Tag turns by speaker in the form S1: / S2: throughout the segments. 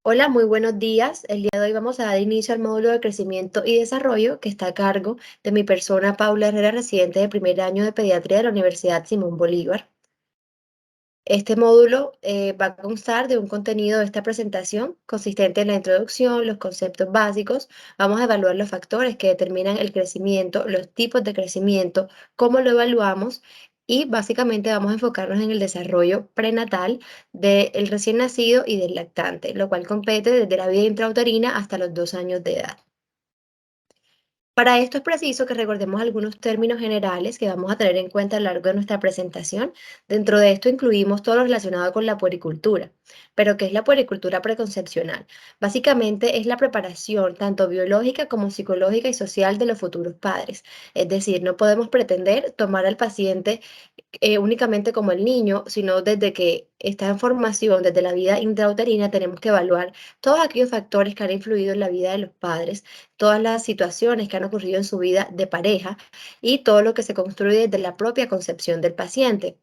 S1: Hola, muy buenos días. El día de hoy vamos a dar inicio al módulo de crecimiento y desarrollo que está a cargo de mi persona, Paula Herrera, residente de primer año de pediatría de la Universidad Simón Bolívar. Este módulo va a constar de un contenido de esta presentación consistente en la introducción, los conceptos básicos. Vamos a evaluar los factores que determinan el crecimiento, los tipos de crecimiento, cómo lo evaluamos y básicamente vamos a enfocarnos en el desarrollo prenatal del recién nacido y del lactante, lo cual compete desde la vida intrauterina hasta los 2 años de edad. Para esto es preciso que recordemos algunos términos generales que vamos a tener en cuenta a lo largo de nuestra presentación. Dentro de esto incluimos todo lo relacionado con la puericultura. Pero ¿qué es la puericultura preconcepcional? Básicamente es la preparación tanto biológica como psicológica y social de los futuros padres. Es decir, no podemos pretender tomar al paciente únicamente como el niño, sino desde que está en formación, desde la vida intrauterina, tenemos que evaluar todos aquellos factores que han influido en la vida de los padres, todas las situaciones que han ocurrido en su vida de pareja y todo lo que se construye desde la propia concepción del paciente.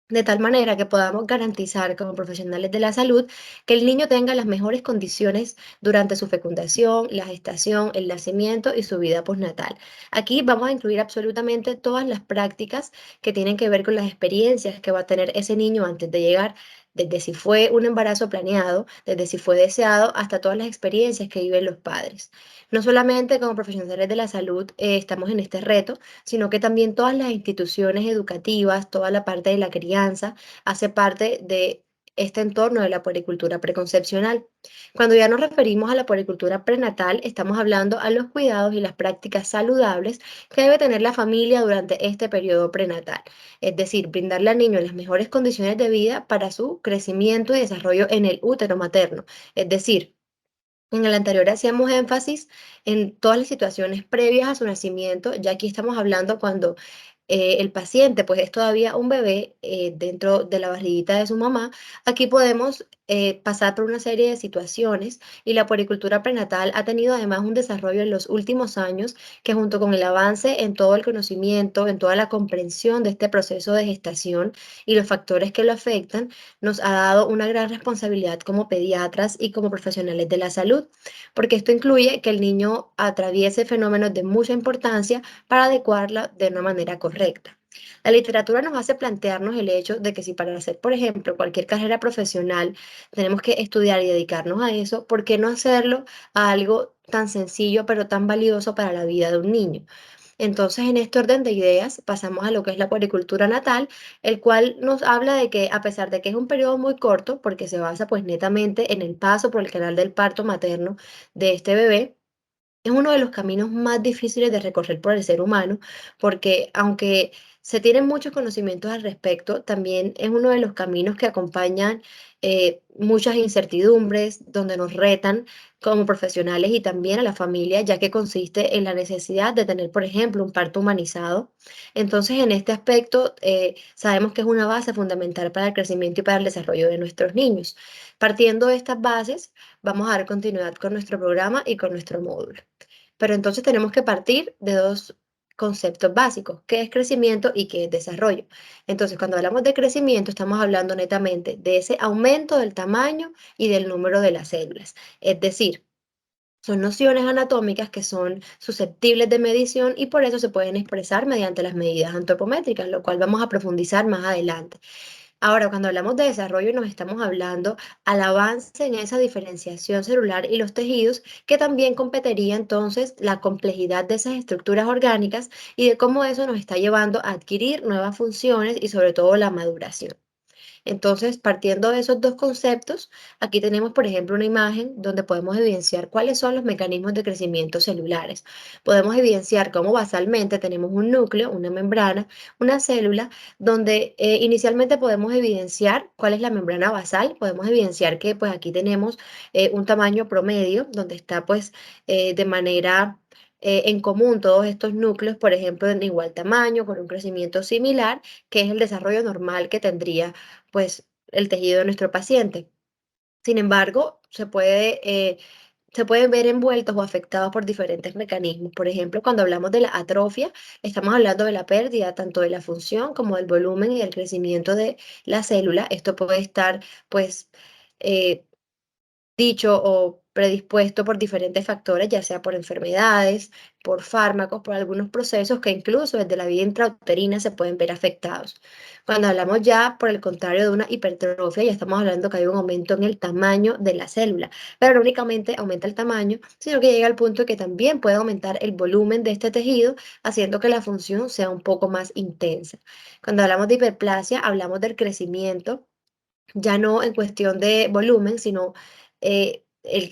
S1: De tal manera que podamos garantizar como profesionales de la salud que el niño tenga las mejores condiciones durante su fecundación, la gestación, el nacimiento y su vida postnatal. Aquí vamos a incluir absolutamente todas las prácticas que tienen que ver con las experiencias que va a tener ese niño antes de llegar, desde si fue un embarazo planeado, desde si fue deseado, hasta todas las experiencias que viven los padres. No solamente como profesionales de la salud estamos en este reto, sino que también todas las instituciones educativas, toda la parte de la crianza, hace parte de este entorno de la puericultura preconcepcional. Cuando ya nos referimos a la puericultura prenatal, estamos hablando a los cuidados y las prácticas saludables que debe tener la familia durante este periodo prenatal, es decir, brindarle al niño las mejores condiciones de vida para su crecimiento y desarrollo en el útero materno, es decir, en el anterior hacíamos énfasis en todas las situaciones previas a su nacimiento, ya aquí estamos hablando cuando el paciente pues es todavía un bebé dentro de la barriguita de su mamá. Aquí podemos pasar por una serie de situaciones y la puericultura prenatal ha tenido además un desarrollo en los últimos años que junto con el avance en todo el conocimiento, en toda la comprensión de este proceso de gestación y los factores que lo afectan, nos ha dado una gran responsabilidad como pediatras y como profesionales de la salud, porque esto incluye que el niño atraviese fenómenos de mucha importancia para adecuarla de una manera correcta. La literatura nos hace plantearnos el hecho de que si para hacer, por ejemplo, cualquier carrera profesional tenemos que estudiar y dedicarnos a eso, ¿por qué no hacerlo a algo tan sencillo pero tan valioso para la vida de un niño? Entonces, en este orden de ideas, pasamos a lo que es la puericultura natal, el cual nos habla de que a pesar de que es un periodo muy corto, porque se basa pues netamente en el paso por el canal del parto materno de este bebé, es uno de los caminos más difíciles de recorrer por el ser humano, porque aunque se tienen muchos conocimientos al respecto, también es uno de los caminos que acompañan muchas incertidumbres, donde nos retan como profesionales y también a la familia, ya que consiste en la necesidad de tener, por ejemplo, un parto humanizado. Entonces, en este aspecto, sabemos que es una base fundamental para el crecimiento y para el desarrollo de nuestros niños. Partiendo de estas bases, vamos a dar continuidad con nuestro programa y con nuestro módulo. Pero entonces tenemos que partir de dos conceptos básicos, qué es crecimiento y qué es desarrollo. Entonces, cuando hablamos de crecimiento, estamos hablando netamente de ese aumento del tamaño y del número de las células. Es decir, son nociones anatómicas que son susceptibles de medición y por eso se pueden expresar mediante las medidas antropométricas, lo cual vamos a profundizar más adelante. Ahora, cuando hablamos de desarrollo, nos estamos hablando al avance en esa diferenciación celular y los tejidos, que también competiría entonces la complejidad de esas estructuras orgánicas y de cómo eso nos está llevando a adquirir nuevas funciones y sobre todo la maduración. Entonces, partiendo de esos dos conceptos, aquí tenemos, por ejemplo, una imagen donde podemos evidenciar cuáles son los mecanismos de crecimiento celulares. Podemos evidenciar cómo basalmente tenemos un núcleo, una membrana, una célula, donde inicialmente podemos evidenciar cuál es la membrana basal. Podemos evidenciar que pues aquí tenemos un tamaño promedio, donde está pues de manera en común todos estos núcleos, por ejemplo, en igual tamaño, con un crecimiento similar, que es el desarrollo normal que tendría pues el tejido de nuestro paciente. Sin embargo, se pueden ver envueltos o afectados por diferentes mecanismos. Por ejemplo, cuando hablamos de la atrofia, estamos hablando de la pérdida tanto de la función como del volumen y del crecimiento de la célula. Esto puede estar, pues, eh, dicho o predispuesto por diferentes factores, ya sea por enfermedades, por fármacos, por algunos procesos que incluso desde la vida intrauterina se pueden ver afectados. Cuando hablamos ya, por el contrario, de una hipertrofia, ya estamos hablando que hay un aumento en el tamaño de la célula, pero no únicamente aumenta el tamaño, sino que llega al punto que también puede aumentar el volumen de este tejido, haciendo que la función sea un poco más intensa. Cuando hablamos de hiperplasia, hablamos del crecimiento ya no en cuestión de volumen, sino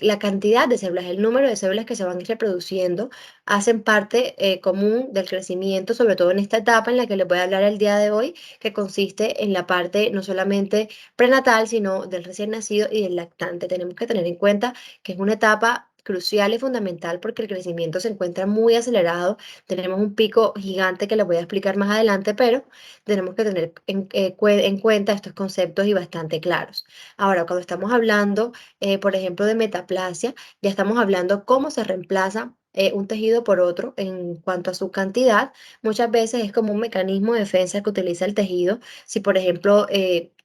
S1: la cantidad de células, el número de células que se van reproduciendo, hacen parte común del crecimiento, sobre todo en esta etapa en la que les voy a hablar el día de hoy, que consiste en la parte no solamente prenatal, sino del recién nacido y del lactante. Tenemos que tener en cuenta que es una etapa crucial y fundamental porque el crecimiento se encuentra muy acelerado. Tenemos un pico gigante que les voy a explicar más adelante, pero tenemos que tener en cuenta estos conceptos y bastante claros. Ahora, cuando estamos hablando, por ejemplo, de metaplasia, ya estamos hablando cómo se reemplaza un tejido por otro en cuanto a su cantidad. Muchas veces es como un mecanismo de defensa que utiliza el tejido. Si, por ejemplo,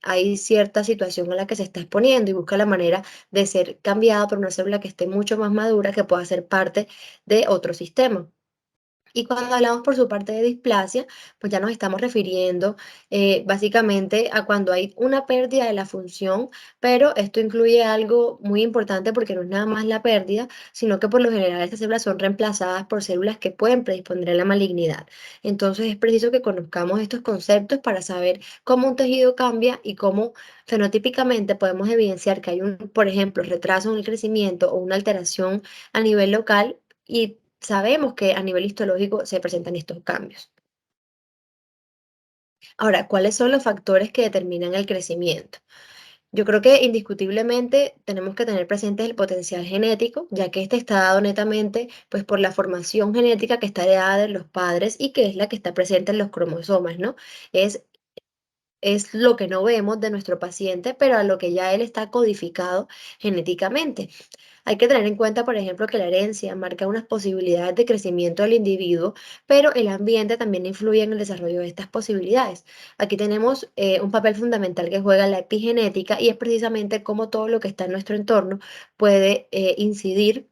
S1: hay cierta situación a la que se está exponiendo y busca la manera de ser cambiada por una célula que esté mucho más madura, que pueda ser parte de otro sistema. Y cuando hablamos por su parte de displasia, pues ya nos estamos refiriendo básicamente a cuando hay una pérdida de la función, pero esto incluye algo muy importante porque no es nada más la pérdida, sino que por lo general estas células son reemplazadas por células que pueden predisponer a la malignidad. Entonces es preciso que conozcamos estos conceptos para saber cómo un tejido cambia y cómo fenotípicamente podemos evidenciar que hay un, por ejemplo, retraso en el crecimiento o una alteración a nivel local y sabemos que a nivel histológico se presentan estos cambios. Ahora, ¿cuáles son los factores que determinan el crecimiento? Yo creo que indiscutiblemente tenemos que tener presente el potencial genético, ya que este está dado netamente pues, por la formación genética que está heredada de los padres y que es la que está presente en los cromosomas, ¿no? Es, es lo que no vemos de nuestro paciente, pero a lo que ya él está codificado genéticamente. Hay que tener en cuenta, por ejemplo, que la herencia marca unas posibilidades de crecimiento del individuo, pero el ambiente también influye en el desarrollo de estas posibilidades. Aquí tenemos un papel fundamental que juega la epigenética y es precisamente cómo todo lo que está en nuestro entorno puede incidir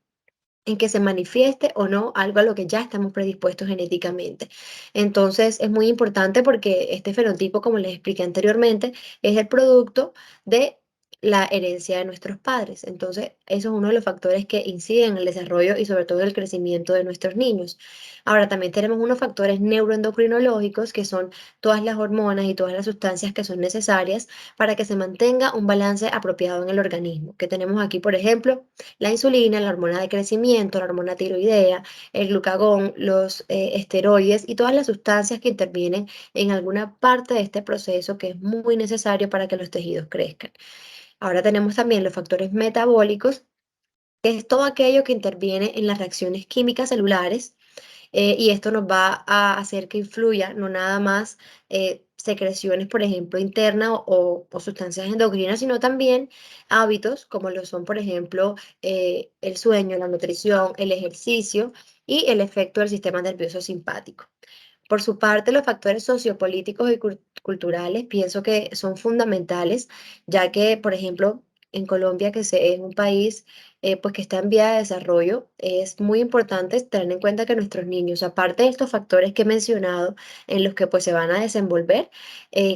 S1: en que se manifieste o no algo a lo que ya estamos predispuestos genéticamente. Entonces, es muy importante porque este fenotipo, como les expliqué anteriormente, es el producto de la herencia de nuestros padres. Entonces, eso es uno de los factores que inciden en el desarrollo y sobre todo el crecimiento de nuestros niños. Ahora, también tenemos unos factores neuroendocrinológicos que son todas las hormonas y todas las sustancias que son necesarias para que se mantenga un balance apropiado en el organismo. Que tenemos aquí, por ejemplo, la insulina, la hormona de crecimiento, la hormona tiroidea, el glucagón, los esteroides y todas las sustancias que intervienen en alguna parte de este proceso que es muy necesario para que los tejidos crezcan. Ahora tenemos también los factores metabólicos, que es todo aquello que interviene en las reacciones químicas celulares y esto nos va a hacer que influya no nada más secreciones, por ejemplo, internas o sustancias endocrinas, sino también hábitos como lo son, por ejemplo, el sueño, la nutrición, el ejercicio y el efecto del sistema nervioso simpático. Por su parte, los factores sociopolíticos y culturales pienso que son fundamentales, ya que, por ejemplo, en Colombia, es un país pues que está en vía de desarrollo, es muy importante tener en cuenta que nuestros niños, aparte de estos factores que he mencionado, en los que pues se van a desenvolver,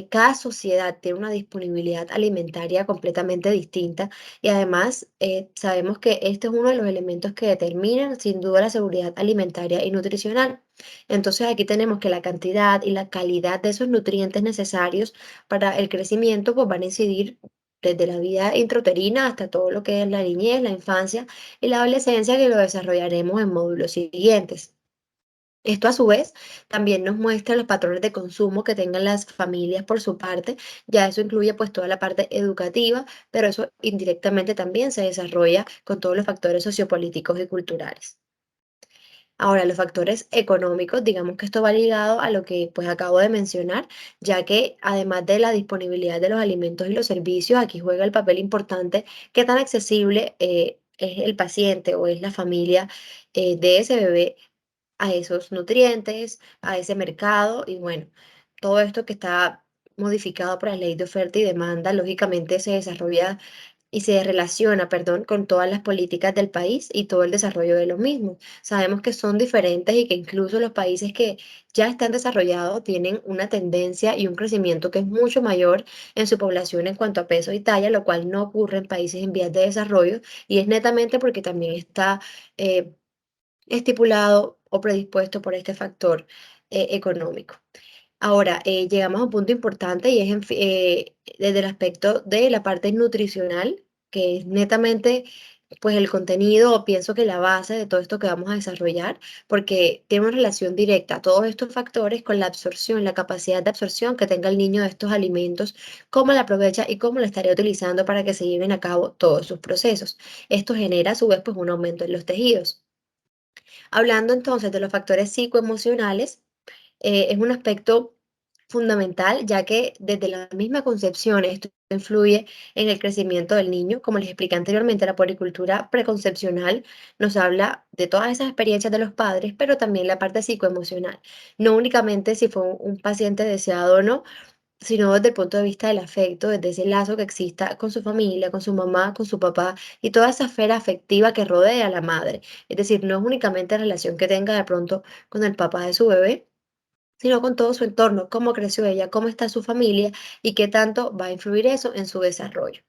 S1: cada sociedad tiene una disponibilidad alimentaria completamente distinta y además sabemos que este es uno de los elementos que determinan sin duda la seguridad alimentaria y nutricional. Entonces aquí tenemos que la cantidad y la calidad de esos nutrientes necesarios para el crecimiento pues van a incidir desde la vida intrauterina hasta todo lo que es la niñez, la infancia y la adolescencia que lo desarrollaremos en módulos siguientes. Esto a su vez también nos muestra los patrones de consumo que tengan las familias por su parte, ya eso incluye pues toda la parte educativa, pero eso indirectamente también se desarrolla con todos los factores sociopolíticos y culturales. Ahora, los factores económicos, digamos que esto va ligado a lo que pues acabo de mencionar, ya que además de la disponibilidad de los alimentos y los servicios, aquí juega el papel importante qué tan accesible es el paciente o es la familia de ese bebé a esos nutrientes, a ese mercado y bueno, todo esto que está modificado por la ley de oferta y demanda, lógicamente se desarrolla y se relaciona, perdón, con todas las políticas del país y todo el desarrollo de los mismos. Sabemos que son diferentes y que incluso los países que ya están desarrollados tienen una tendencia y un crecimiento que es mucho mayor en su población en cuanto a peso y talla, lo cual no ocurre en países en vías de desarrollo y es netamente porque también está eh, estipulado o predispuesto por este factor económico. Ahora, llegamos a un punto importante y es desde el aspecto de la parte nutricional, que es netamente pues el contenido o pienso que la base de todo esto que vamos a desarrollar, porque tiene una relación directa todos estos factores con la absorción, la capacidad de absorción que tenga el niño de estos alimentos, cómo la aprovecha y cómo la estaría utilizando para que se lleven a cabo todos sus procesos. Esto genera a su vez pues un aumento en los tejidos. Hablando entonces de los factores psicoemocionales, es un aspecto fundamental, ya que desde la misma concepción esto influye en el crecimiento del niño. Como les expliqué anteriormente, la poricultura preconcepcional nos habla de todas esas experiencias de los padres, pero también la parte psicoemocional. No únicamente si fue un paciente deseado o no, sino desde el punto de vista del afecto, desde ese lazo que exista con su familia, con su mamá, con su papá y toda esa esfera afectiva que rodea a la madre. Es decir, no es únicamente la relación que tenga de pronto con el papá de su bebé, sino con todo su entorno, cómo creció ella, cómo está su familia y qué tanto va a influir eso en su desarrollo.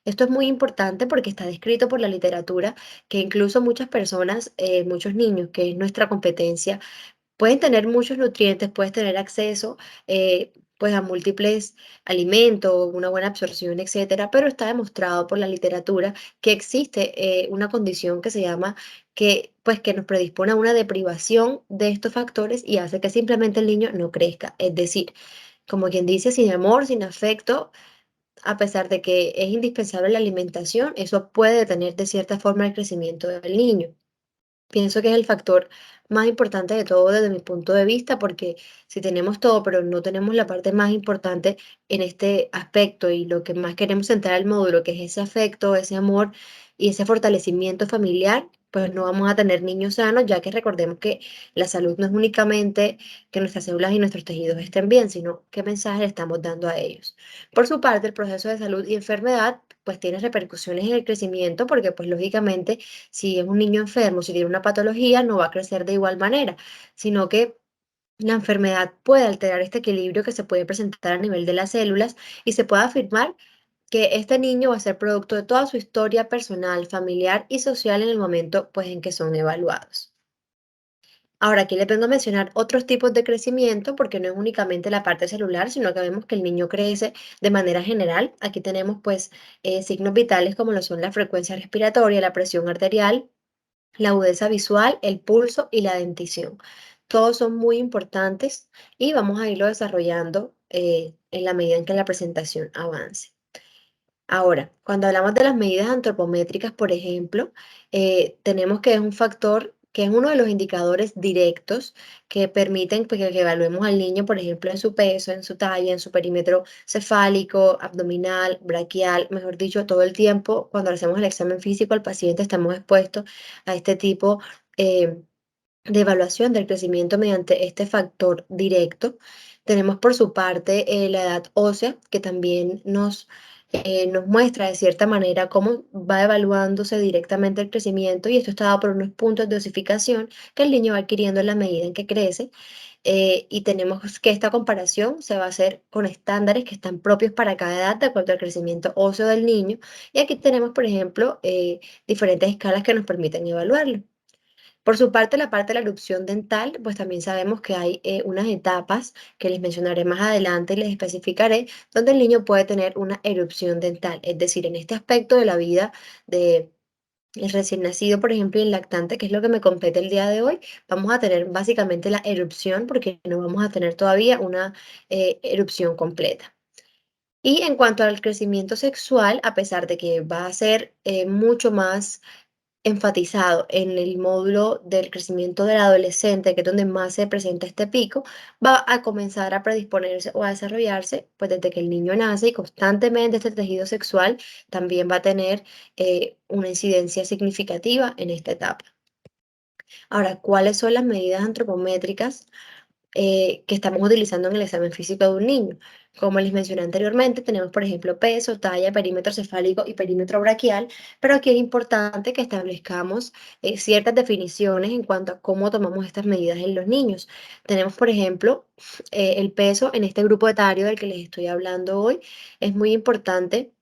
S1: Esto es muy importante porque está descrito por la literatura que incluso muchas personas, muchos niños, que es nuestra competencia, pueden tener muchos nutrientes, puedes tener acceso, pues, a múltiples alimentos, una buena absorción, etcétera, pero está demostrado por la literatura que existe, una condición que se llama que, pues, que nos predispone a una deprivación de estos factores y hace que simplemente el niño no crezca. Es decir, como quien dice, sin amor, sin afecto, a pesar de que es indispensable la alimentación, eso puede detener de cierta forma el crecimiento del niño. Pienso que es el factor más importante de todo desde mi punto de vista, porque si tenemos todo, pero no tenemos la parte más importante en este aspecto y lo que más queremos centrar el módulo, que es ese afecto, ese amor y ese fortalecimiento familiar, pues no vamos a tener niños sanos, ya que recordemos que la salud no es únicamente que nuestras células y nuestros tejidos estén bien, sino qué mensaje le estamos dando a ellos. Por su parte, el proceso de salud y enfermedad, pues tiene repercusiones en el crecimiento, porque pues lógicamente si es un niño enfermo, si tiene una patología, no va a crecer de igual manera, sino que la enfermedad puede alterar este equilibrio que se puede presentar a nivel de las células y se puede afirmar que este niño va a ser producto de toda su historia personal, familiar y social en el momento pues en que son evaluados. Ahora, aquí les vengo a mencionar otros tipos de crecimiento, porque no es únicamente la parte celular, sino que vemos que el niño crece de manera general. Aquí tenemos pues signos vitales como lo son la frecuencia respiratoria, la presión arterial, la agudeza visual, el pulso y la dentición. Todos son muy importantes y vamos a irlo desarrollando en la medida en que la presentación avance. Ahora, cuando hablamos de las medidas antropométricas, por ejemplo, tenemos que es un factor que es uno de los indicadores directos que permiten pues, que evaluemos al niño, por ejemplo, en su peso, en su talla, en su perímetro cefálico, abdominal, braquial, mejor dicho, todo el tiempo, cuando hacemos el examen físico al paciente, estamos expuestos a este tipo eh, de evaluación del crecimiento mediante este factor directo. Tenemos por su parte la edad ósea, que también nos muestra de cierta manera cómo va evaluándose directamente el crecimiento y esto está dado por unos puntos de osificación que el niño va adquiriendo en la medida en que crece. Y tenemos que esta comparación se va a hacer con estándares que están propios para cada edad de acuerdo al crecimiento óseo del niño. Y aquí tenemos, por ejemplo, diferentes escalas que nos permiten evaluarlo. Por su parte, la parte de la erupción dental, pues también sabemos que hay unas etapas que les mencionaré más adelante y les especificaré, donde el niño puede tener una erupción dental. Es decir, en este aspecto de la vida de el recién nacido, por ejemplo, y el lactante, que es lo que me compete el día de hoy, vamos a tener básicamente la erupción porque no vamos a tener todavía una erupción completa. Y en cuanto al crecimiento sexual, a pesar de que va a ser mucho más enfatizado en el módulo del crecimiento del adolescente, que es donde más se presenta este pico, va a comenzar a predisponerse o a desarrollarse, pues desde que el niño nace y constantemente este tejido sexual también va a tener una incidencia significativa en esta etapa. Ahora, ¿cuáles son las medidas antropométricas? que estamos utilizando en el examen físico de un niño. Como les mencioné anteriormente, tenemos, por ejemplo, peso, talla, perímetro cefálico y perímetro braquial, pero aquí es importante que establezcamos ciertas definiciones en cuanto a cómo tomamos estas medidas en los niños. Tenemos, por ejemplo, el peso en este grupo etario del que les estoy hablando hoy. Es muy importante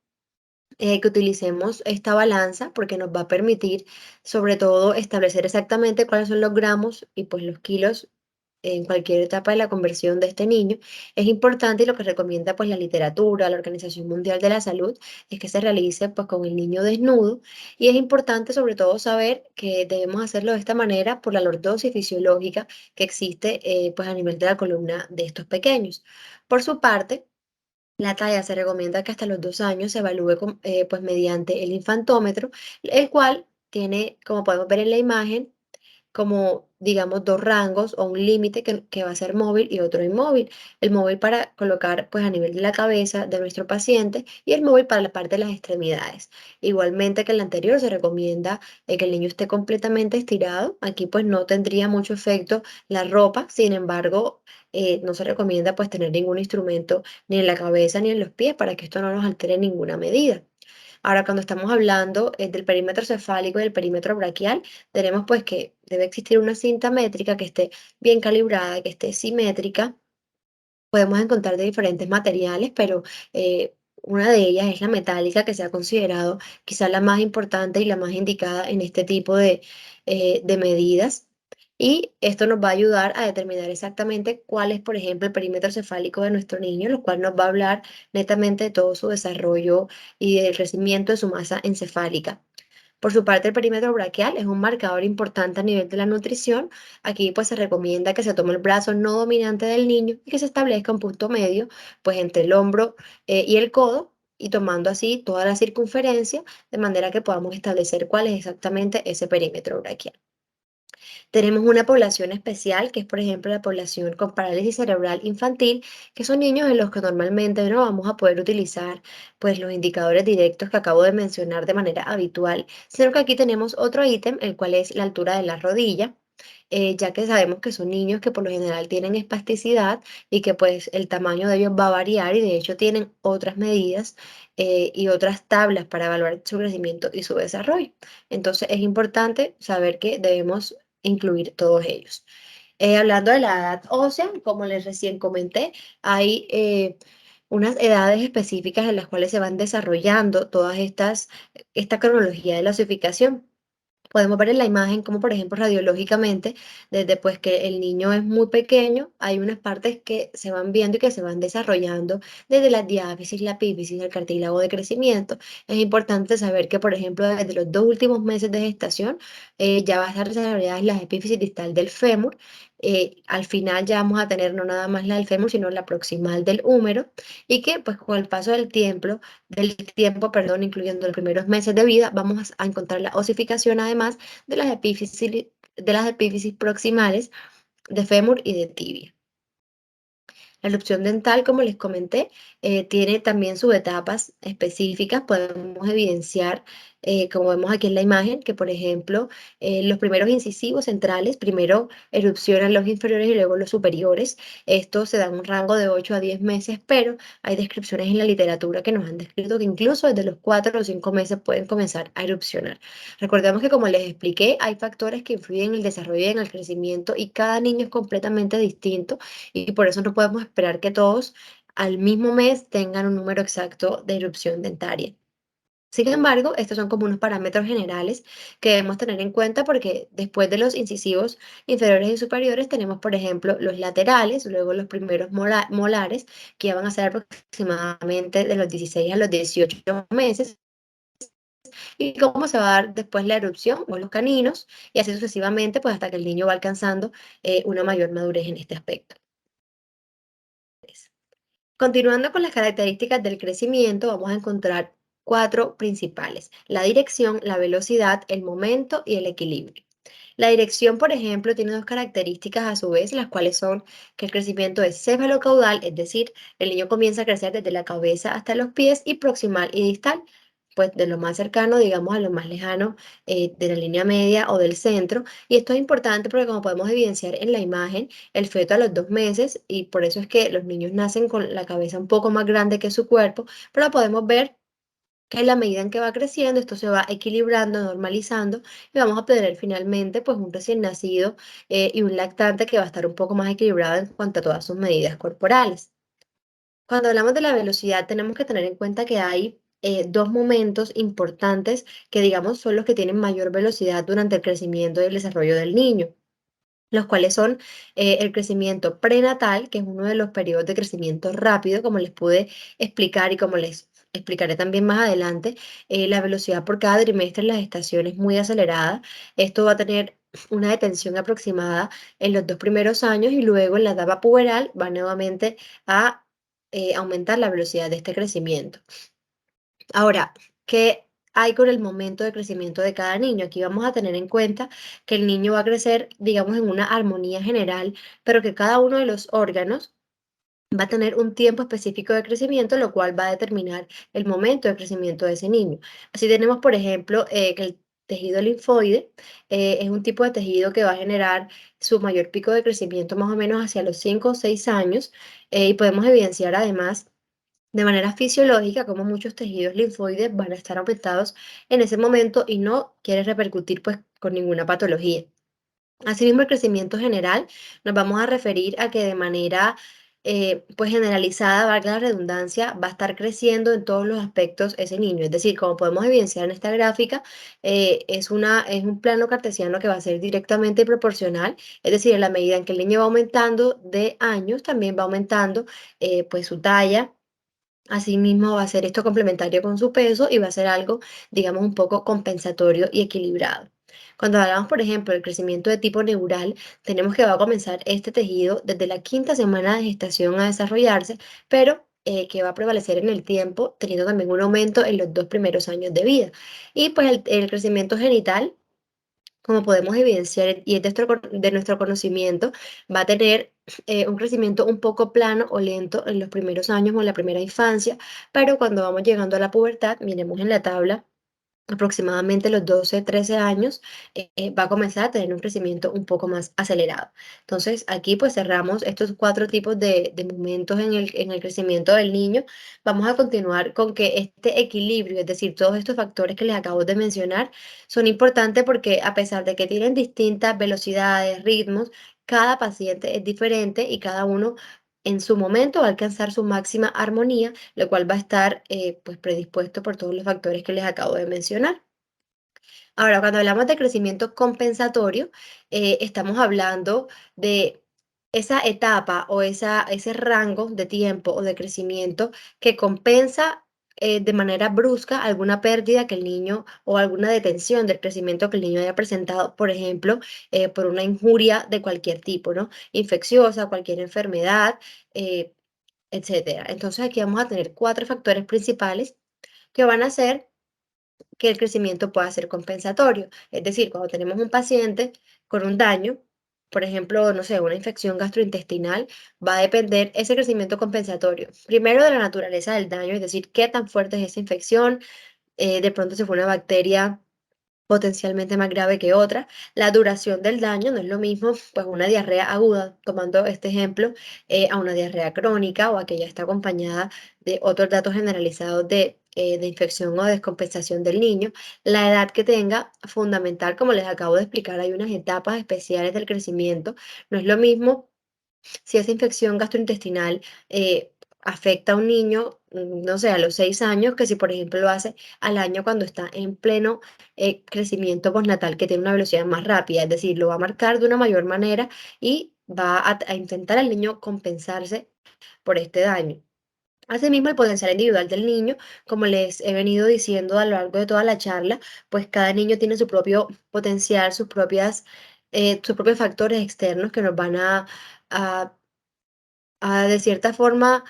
S1: que utilicemos esta balanza porque nos va a permitir, sobre todo, establecer exactamente cuáles son los gramos y pues los kilos en cualquier etapa de la conversión de este niño. Es importante y lo que recomienda pues la literatura, la Organización Mundial de la Salud, es que se realice pues con el niño desnudo y es importante sobre todo saber que debemos hacerlo de esta manera por la lordosis fisiológica que existe pues a nivel de la columna de estos pequeños. Por su parte, la talla se recomienda que hasta los 2 años se evalúe pues mediante el infantómetro, el cual tiene, como podemos ver en la imagen, como, digamos, dos rangos o un límite que va a ser móvil y otro inmóvil. El móvil para colocar pues a nivel de la cabeza de nuestro paciente y el móvil para la parte de las extremidades. Igualmente que el anterior se recomienda que el niño esté completamente estirado. Aquí pues no tendría mucho efecto la ropa, sin embargo, no se recomienda pues tener ningún instrumento ni en la cabeza ni en los pies para que esto no nos altere ninguna medida. Ahora, cuando estamos hablando del perímetro cefálico y del perímetro braquial, tenemos pues que debe existir una cinta métrica que esté bien calibrada, que esté simétrica. Podemos encontrar de diferentes materiales, pero una de ellas es la metálica, que se ha considerado quizá la más importante y la más indicada en este tipo de medidas. Y esto nos va a ayudar a determinar exactamente cuál es, por ejemplo, el perímetro cefálico de nuestro niño, lo cual nos va a hablar netamente de todo su desarrollo y del crecimiento de su masa encefálica. Por su parte, el perímetro braquial es un marcador importante a nivel de la nutrición. Aquí pues se recomienda que se tome el brazo no dominante del niño y que se establezca un punto medio pues entre el hombro y el codo y tomando así toda la circunferencia de manera que podamos establecer cuál es exactamente ese perímetro braquial. Tenemos una población especial, que es, por ejemplo, la población con parálisis cerebral infantil, que son niños en los que normalmente no vamos a poder utilizar pues, los indicadores directos que acabo de mencionar de manera habitual, sino que aquí tenemos otro ítem, el cual es la altura de la rodilla. Ya que sabemos que son niños que por lo general tienen espasticidad y que pues el tamaño de ellos va a variar y de hecho tienen otras medidas y otras tablas para evaluar su crecimiento y su desarrollo. Entonces es importante saber que debemos incluir todos ellos. Hablando de la edad ósea, como les recién comenté, hay unas edades específicas en las cuales se van desarrollando esta cronología de la osificación. Podemos ver en la imagen como, por ejemplo, radiológicamente, desde pues que el niño es muy pequeño, hay unas partes que se van viendo y que se van desarrollando desde la diáfisis, la epífisis, el cartílago de crecimiento. Es importante saber que, por ejemplo, desde los 2 últimos meses de gestación ya va a estar desarrollada la epífisis distal del fémur. Al final ya vamos a tener no nada más la del fémur, sino la proximal del húmero y que pues con el paso del tiempo, perdón, incluyendo los primeros meses de vida, vamos a encontrar la osificación además de las epífisis proximales de fémur y de tibia. La erupción dental, como les comenté, tiene también sus etapas específicas. Podemos evidenciar, como vemos aquí en la imagen, que por ejemplo, los primeros incisivos centrales, primero erupcionan los inferiores y luego los superiores. Esto se da en un rango de 8 a 10 meses, pero hay descripciones en la literatura que nos han descrito que incluso desde los 4 o 5 meses pueden comenzar a erupcionar. Recordemos que, como les expliqué, hay factores que influyen en el desarrollo y en el crecimiento y cada niño es completamente distinto y por eso no podemos esperar que todos al mismo mes tengan un número exacto de erupción dentaria. Sin embargo, estos son como unos parámetros generales que debemos tener en cuenta porque después de los incisivos inferiores y superiores tenemos, por ejemplo, los laterales, luego los primeros molares, que ya van a ser aproximadamente de los 16 a los 18 meses, y cómo se va a dar después la erupción o los caninos, y así sucesivamente, pues hasta que el niño va alcanzando una mayor madurez en este aspecto. Continuando con las características del crecimiento, vamos a encontrar cuatro principales: la dirección, la velocidad, el momento y el equilibrio. La dirección, por ejemplo, tiene dos características a su vez, las cuales son que el crecimiento es cefalocaudal, es decir, el niño comienza a crecer desde la cabeza hasta los pies, y proximal y distal. pues de lo más cercano, digamos, a lo más lejano de la línea media o del centro. Y esto es importante porque como podemos evidenciar en la imagen, el feto a los 2 meses, y por eso es que los niños nacen con la cabeza un poco más grande que su cuerpo, pero podemos ver que en la medida en que va creciendo, esto se va equilibrando, normalizando, y vamos a obtener finalmente pues un recién nacido y un lactante que va a estar un poco más equilibrado en cuanto a todas sus medidas corporales. Cuando hablamos de la velocidad, tenemos que tener en cuenta que hay dos momentos importantes que, digamos, son los que tienen mayor velocidad durante el crecimiento y el desarrollo del niño, los cuales son el crecimiento prenatal, que es uno de los periodos de crecimiento rápido, como les pude explicar y como les explicaré también más adelante. La velocidad por cada trimestre en la gestación es muy acelerada. Esto va a tener una detención aproximada en los 2 primeros años y luego en la etapa puberal va nuevamente a aumentar la velocidad de este crecimiento. Ahora, ¿qué hay con el momento de crecimiento de cada niño? Aquí vamos a tener en cuenta que el niño va a crecer, digamos, en una armonía general, pero que cada uno de los órganos va a tener un tiempo específico de crecimiento, lo cual va a determinar el momento de crecimiento de ese niño. Así tenemos, por ejemplo, que el tejido linfoide es un tipo de tejido que va a generar su mayor pico de crecimiento más o menos hacia los 5 o 6 años, y podemos evidenciar además de manera fisiológica como muchos tejidos linfoides van a estar aumentados en ese momento y no quiere repercutir pues con ninguna patología. Asimismo, el crecimiento general nos vamos a referir a que de manera pues generalizada, valga la redundancia, va a estar creciendo en todos los aspectos ese niño. Es decir, como podemos evidenciar en esta gráfica, es un plano cartesiano que va a ser directamente proporcional. Es decir, en la medida en que el niño va aumentando de años, también va aumentando pues su talla. Asimismo, va a ser esto complementario con su peso y va a ser algo, digamos, un poco compensatorio y equilibrado. Cuando hablamos, por ejemplo, del crecimiento de tipo neural, tenemos que va a comenzar este tejido desde la quinta semana de gestación a desarrollarse, pero que va a prevalecer en el tiempo, teniendo también un aumento en los 2 primeros años de vida. Y pues el crecimiento genital, como podemos evidenciar y es de nuestro conocimiento, va a tener un crecimiento un poco plano o lento en los primeros años o en la primera infancia, pero cuando vamos llegando a la pubertad, miremos en la tabla, aproximadamente los 12, 13 años, va a comenzar a tener un crecimiento un poco más acelerado. Entonces, aquí pues cerramos estos cuatro tipos de momentos en el crecimiento del niño. Vamos a continuar con que este equilibrio, es decir, todos estos factores que les acabo de mencionar, son importantes porque a pesar de que tienen distintas velocidades, ritmos, cada paciente es diferente y cada uno en su momento va a alcanzar su máxima armonía, lo cual va a estar pues predispuesto por todos los factores que les acabo de mencionar. Ahora, cuando hablamos de crecimiento compensatorio, estamos hablando de esa etapa o ese rango de tiempo o de crecimiento que compensa de manera brusca alguna pérdida que el niño o alguna detención del crecimiento que el niño haya presentado, por ejemplo, por una injuria de cualquier tipo, ¿no? Infecciosa, cualquier enfermedad, eh, etcétera. Entonces aquí vamos a tener cuatro factores principales que van a ser que el crecimiento pueda ser compensatorio. Es decir, cuando tenemos un paciente con un daño, por ejemplo, no sé, una infección gastrointestinal, va a depender ese crecimiento compensatorio. Primero de la naturaleza del daño, es decir, qué tan fuerte es esa infección. De pronto si fue una bacteria potencialmente más grave que otra. La duración del daño no es lo mismo, pues una diarrea aguda, tomando este ejemplo, a una diarrea crónica o a que ya está acompañada de otros datos generalizados de infección o descompensación del niño. La edad que tenga, fundamental, como les acabo de explicar, hay unas etapas especiales del crecimiento. No es lo mismo si esa infección gastrointestinal afecta a un niño, no sé, a los 6 años, que si por ejemplo lo hace al año cuando está en pleno crecimiento postnatal, que tiene una velocidad más rápida, es decir, lo va a marcar de una mayor manera y va a intentar al niño compensarse por este daño. Asimismo, el potencial individual del niño, como les he venido diciendo a lo largo de toda la charla, pues cada niño tiene su propio potencial, sus propios factores externos que nos van a de cierta forma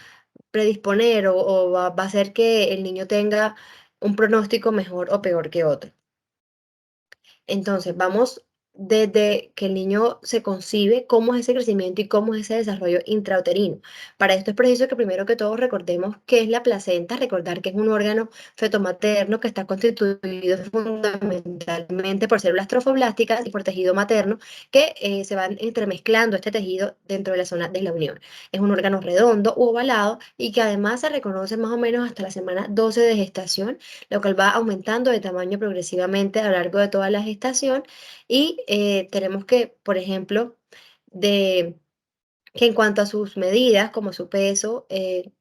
S1: predisponer o va a hacer que el niño tenga un pronóstico mejor o peor que otro. Entonces, vamos desde que el niño se concibe, cómo es ese crecimiento y cómo es ese desarrollo intrauterino. Para esto es preciso que primero que todo recordemos qué es la placenta, recordar que es un órgano fetomaterno que está constituido fundamentalmente por células trofoblásticas y por tejido materno que se van entremezclando este tejido dentro de la zona de la unión. Es un órgano redondo u ovalado y que además se reconoce más o menos hasta la semana 12 de gestación, lo cual va aumentando de tamaño progresivamente a lo largo de toda la gestación y tenemos que, por ejemplo, de que en cuanto a sus medidas, como su peso,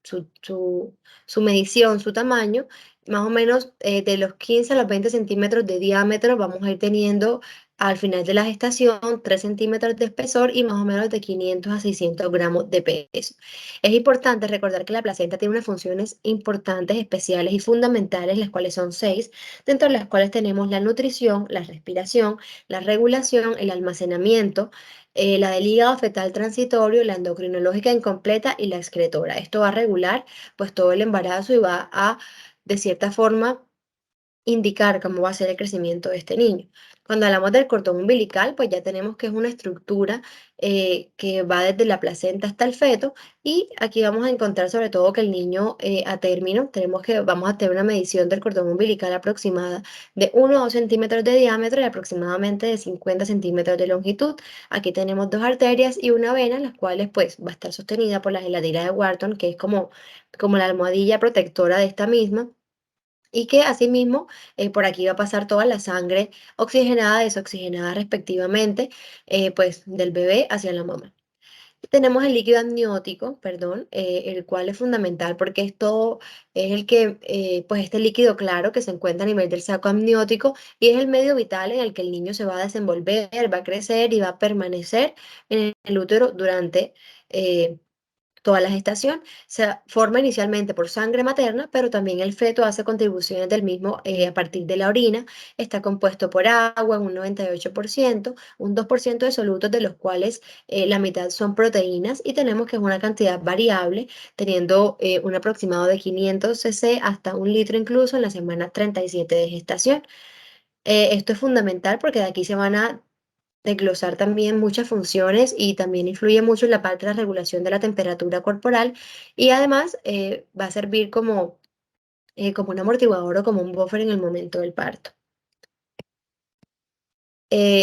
S1: su medición, su tamaño, más o menos de los 15 a los 20 centímetros de diámetro vamos a ir teniendo al final de la gestación 3 centímetros de espesor y más o menos de 500 a 600 gramos de peso. Es importante recordar que la placenta tiene unas funciones importantes, especiales y fundamentales, las cuales son 6, dentro de las cuales tenemos la nutrición, la respiración, la regulación, el almacenamiento, la del hígado fetal transitorio, la endocrinológica incompleta y la excretora. Esto va a regular pues todo el embarazo y va a, de cierta forma, indicar cómo va a ser el crecimiento de este niño. Cuando hablamos del cordón umbilical, pues ya tenemos que es una estructura que va desde la placenta hasta el feto y aquí vamos a encontrar sobre todo que el niño a término, vamos a tener una medición del cordón umbilical aproximada de 1 a 2 centímetros de diámetro y aproximadamente de 50 centímetros de longitud. Aquí tenemos dos arterias y una vena, las cuales pues va a estar sostenida por la gelatina de Wharton, que es como la almohadilla protectora de esta misma y que asimismo por aquí va a pasar toda la sangre oxigenada, desoxigenada respectivamente, pues del bebé hacia la mamá. Tenemos el líquido amniótico, perdón, el cual es fundamental porque esto es el que, pues este líquido claro que se encuentra a nivel del saco amniótico y es el medio vital en el que el niño se va a desenvolver, va a crecer y va a permanecer en el útero durante toda la gestación. Se forma inicialmente por sangre materna, pero también el feto hace contribuciones del mismo a partir de la orina. Está compuesto por agua en un 98%, un 2% de solutos, de los cuales la mitad son proteínas, y tenemos que es una cantidad variable, teniendo un aproximado de 500 cc hasta un litro incluso en la semana 37 de gestación. Esto es fundamental porque de aquí se van a desglosar también muchas funciones y también influye mucho en la parte de la regulación de la temperatura corporal y además va a servir como un amortiguador o como un buffer en el momento del parto.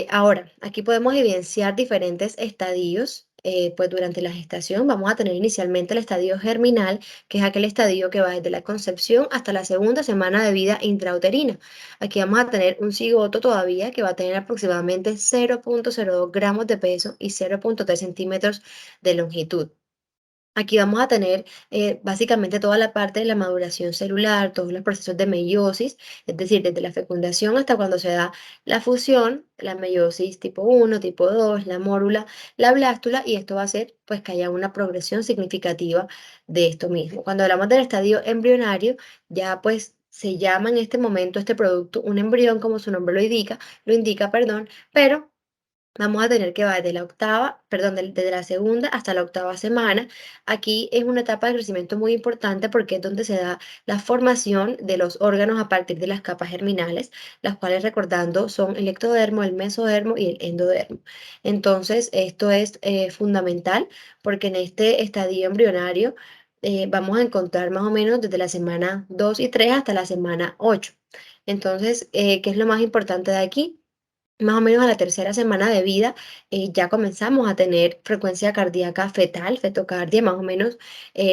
S1: Ahora, aquí podemos evidenciar diferentes estadios. Pues durante la gestación vamos a tener inicialmente el estadio germinal, que es aquel estadio que va desde la concepción hasta la segunda semana de vida intrauterina. Aquí vamos a tener un cigoto todavía que va a tener aproximadamente 0,02 gramos de peso y 0,3 centímetros de longitud. Aquí vamos a tener básicamente toda la parte de la maduración celular, todos los procesos de meiosis, es decir, desde la fecundación hasta cuando se da la fusión, la meiosis tipo 1, tipo 2, la mórula, la blástula, y esto va a hacer pues que haya una progresión significativa de esto mismo. Cuando hablamos del estadio embrionario, ya pues se llama en este momento este producto un embrión, como su nombre lo indica, perdón, pero vamos a tener que va desde la octava, perdón, desde la segunda hasta la octava semana. Aquí es una etapa de crecimiento muy importante porque es donde se da la formación de los órganos a partir de las capas germinales, las cuales recordando son el ectodermo, el mesodermo y el endodermo. Entonces, esto es fundamental porque en este estadio embrionario vamos a encontrar más o menos desde la semana 2 y 3 hasta la semana 8. Entonces, ¿qué es lo más importante de aquí? Más o menos a la tercera semana de vida ya comenzamos a tener frecuencia cardíaca fetal, fetocardia, más o menos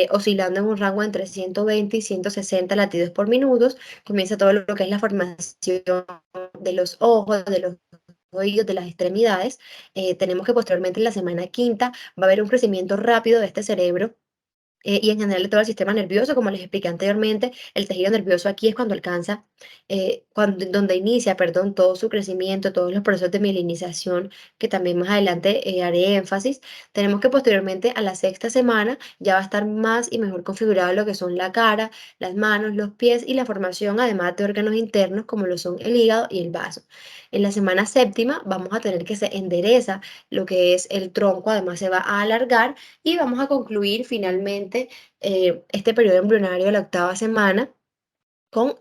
S1: oscilando en un rango entre 120 y 160 latidos por minuto. Comienza todo lo que es la formación de los ojos, de los oídos, de las extremidades. Tenemos que posteriormente en la semana quinta va a haber un crecimiento rápido de este cerebro y en general de todo el sistema nervioso, como les expliqué anteriormente. El tejido nervioso aquí es cuando alcanza, donde inicia, perdón, todo su crecimiento, todos los procesos de mielinización, que también más adelante haré énfasis. Tenemos que posteriormente a la sexta semana ya va a estar más y mejor configurado lo que son la cara, las manos, los pies y la formación, además de órganos internos como lo son el hígado y el vaso. En la semana séptima vamos a tener que se endereza lo que es el tronco, además se va a alargar y vamos a concluir finalmente este periodo embrionario de la octava semana con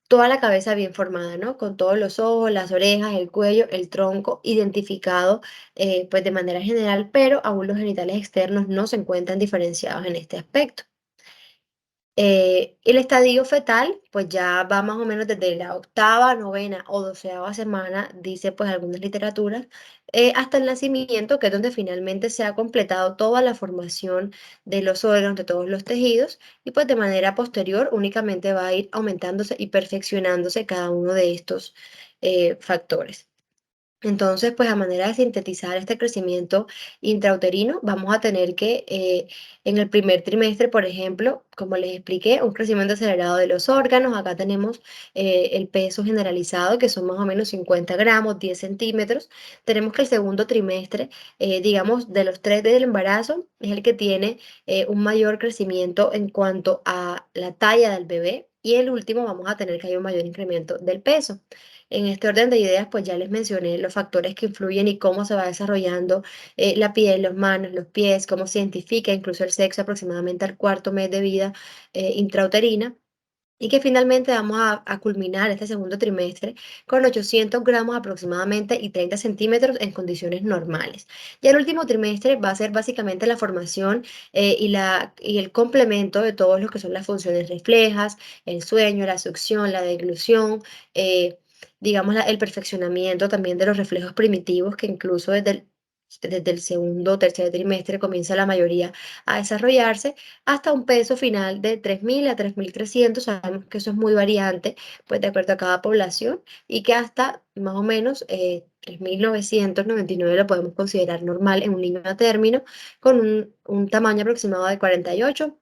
S1: Toda la cabeza bien formada, ¿no? Con todos los ojos, las orejas, el cuello, el tronco identificado, pues de manera general, pero aún los genitales externos no se encuentran diferenciados en este aspecto. El estadio fetal, pues ya va más o menos desde la octava, novena o doceava semana, dice pues algunas literaturas, hasta el nacimiento, que es donde finalmente se ha completado toda la formación de los órganos, de todos los tejidos, y pues de manera posterior únicamente va a ir aumentándose y perfeccionándose cada uno de estos factores. Entonces, pues a manera de sintetizar este crecimiento intrauterino, vamos a tener que en el primer trimestre, por ejemplo, como les expliqué, un crecimiento acelerado de los órganos. Acá tenemos el peso generalizado, que son más o menos 50 gramos, 10 centímetros. Tenemos que el segundo trimestre, digamos, de los tres del embarazo, es el que tiene un mayor crecimiento en cuanto a la talla del bebé. Y el último vamos a tener que hay un mayor incremento del peso. En este orden de ideas, pues ya les mencioné los factores que influyen y cómo se va desarrollando la piel, las manos, los pies, cómo se identifica incluso el sexo aproximadamente al cuarto mes de vida intrauterina. Y que finalmente vamos a culminar este segundo trimestre con 800 gramos aproximadamente y 30 centímetros en condiciones normales. Ya el último trimestre va a ser básicamente la formación y el complemento de todos lo que son las funciones reflejas, el sueño, la succión, la deglución, digamos el perfeccionamiento también de los reflejos primitivos que incluso desde el segundo o tercer trimestre comienza la mayoría a desarrollarse hasta un peso final de 3.000 a 3.300. Sabemos que eso es muy variante, pues de acuerdo a cada población, y que hasta más o menos 3.999 lo podemos considerar normal en un niño a término, con un tamaño aproximado de 48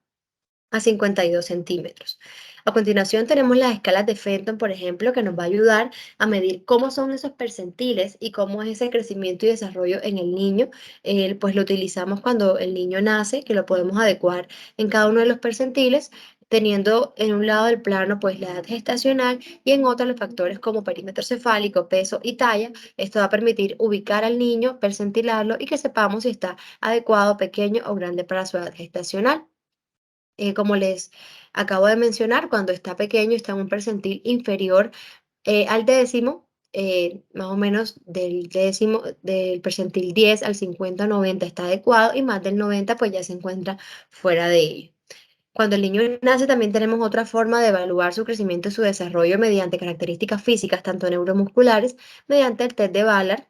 S1: a 52 centímetros. A continuación tenemos las escalas de Fenton, por ejemplo, que nos va a ayudar a medir cómo son esos percentiles y cómo es ese crecimiento y desarrollo en el niño. Pues lo utilizamos cuando el niño nace, que lo podemos adecuar en cada uno de los percentiles, teniendo en un lado del plano pues la edad gestacional y en otro los factores como perímetro cefálico, peso y talla. Esto va a permitir ubicar al niño, percentilarlo y que sepamos si está adecuado, pequeño o grande para su edad gestacional. Como les acabo de mencionar, cuando está pequeño está en un percentil inferior al décimo, más o menos del décimo, del percentil 10 al 50-90 está adecuado y más del 90 pues ya se encuentra fuera de ello. Cuando el niño nace también tenemos otra forma de evaluar su crecimiento y su desarrollo mediante características físicas, tanto neuromusculares, mediante el test de Ballard,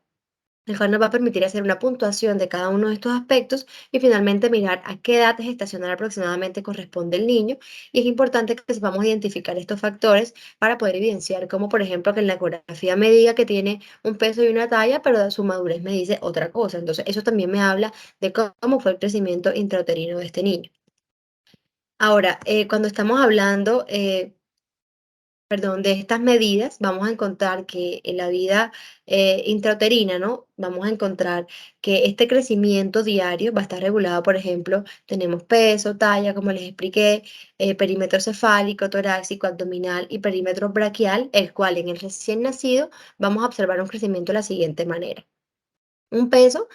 S1: el cual nos va a permitir hacer una puntuación de cada uno de estos aspectos y finalmente mirar a qué edad gestacional aproximadamente corresponde el niño. Y es importante que sepamos identificar estos factores para poder evidenciar, como por ejemplo que en la ecografía me diga que tiene un peso y una talla, pero su madurez me dice otra cosa. Entonces, eso también me habla de cómo fue el crecimiento intrauterino de este niño. Ahora, cuando estamos hablando perdón, de estas medidas, vamos a encontrar que en la vida intrauterina, ¿no? Vamos a encontrar que este crecimiento diario va a estar regulado, por ejemplo, tenemos peso, talla, como les expliqué, perímetro cefálico, torácico, abdominal y perímetro braquial, el cual en el recién nacido vamos a observar un crecimiento de la siguiente manera. Un peso,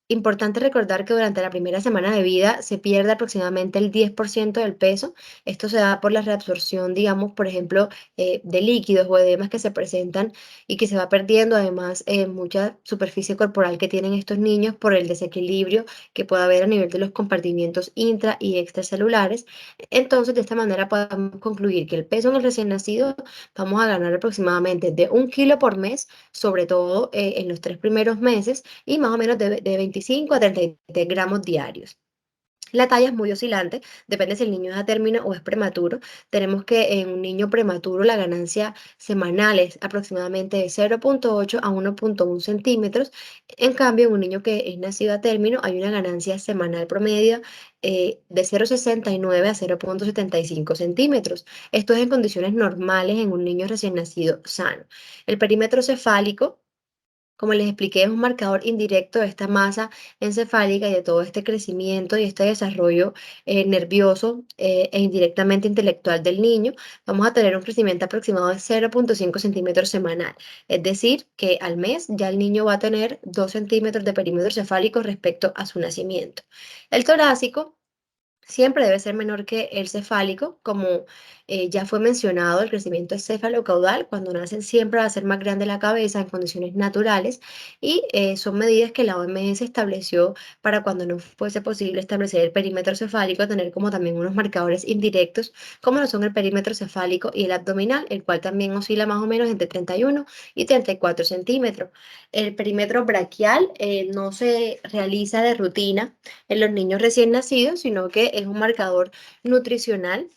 S1: importante recordar que durante la primera semana de vida se pierde aproximadamente el 10% del peso. Esto se da por la reabsorción, digamos, por ejemplo, de líquidos o edemas que se presentan y que se va perdiendo además mucha superficie corporal que tienen estos niños por el desequilibrio que puede haber a nivel de los compartimientos intra y extracelulares. Entonces, de esta manera podemos concluir que el peso en el recién nacido vamos a ganar aproximadamente de 1 kilo por mes, sobre todo en los 3 primeros meses, y más o menos de 25 a 33 gramos diarios. La talla es muy oscilante, depende si el niño es a término o es prematuro. Tenemos que en un niño prematuro la ganancia semanal es aproximadamente de 0,8 a 1,1 centímetros. En cambio, en un niño que es nacido a término hay una ganancia semanal promedio de 0,69 a 0,75 centímetros. Esto es en condiciones normales en un niño recién nacido sano. El perímetro cefálico, como les expliqué, es un marcador indirecto de esta masa encefálica y de todo este crecimiento y este desarrollo nervioso e indirectamente intelectual del niño. Vamos a tener un crecimiento aproximado de 0,5 centímetros semanal. Es decir, que al mes ya el niño va a tener 2 centímetros de perímetro cefálico respecto a su nacimiento. El torácico Siempre debe ser menor que el cefálico, como ya fue mencionado, el crecimiento cefalocaudal cuando nacen siempre va a ser más grande la cabeza en condiciones naturales y son medidas que la OMS estableció para cuando no fuese posible establecer el perímetro cefálico, tener como también unos marcadores indirectos, como lo son el perímetro cefálico y el abdominal, el cual también oscila más o menos entre 31 y 34 centímetros. El perímetro braquial no se realiza de rutina en los niños recién nacidos, sino que es un marcador nutricional.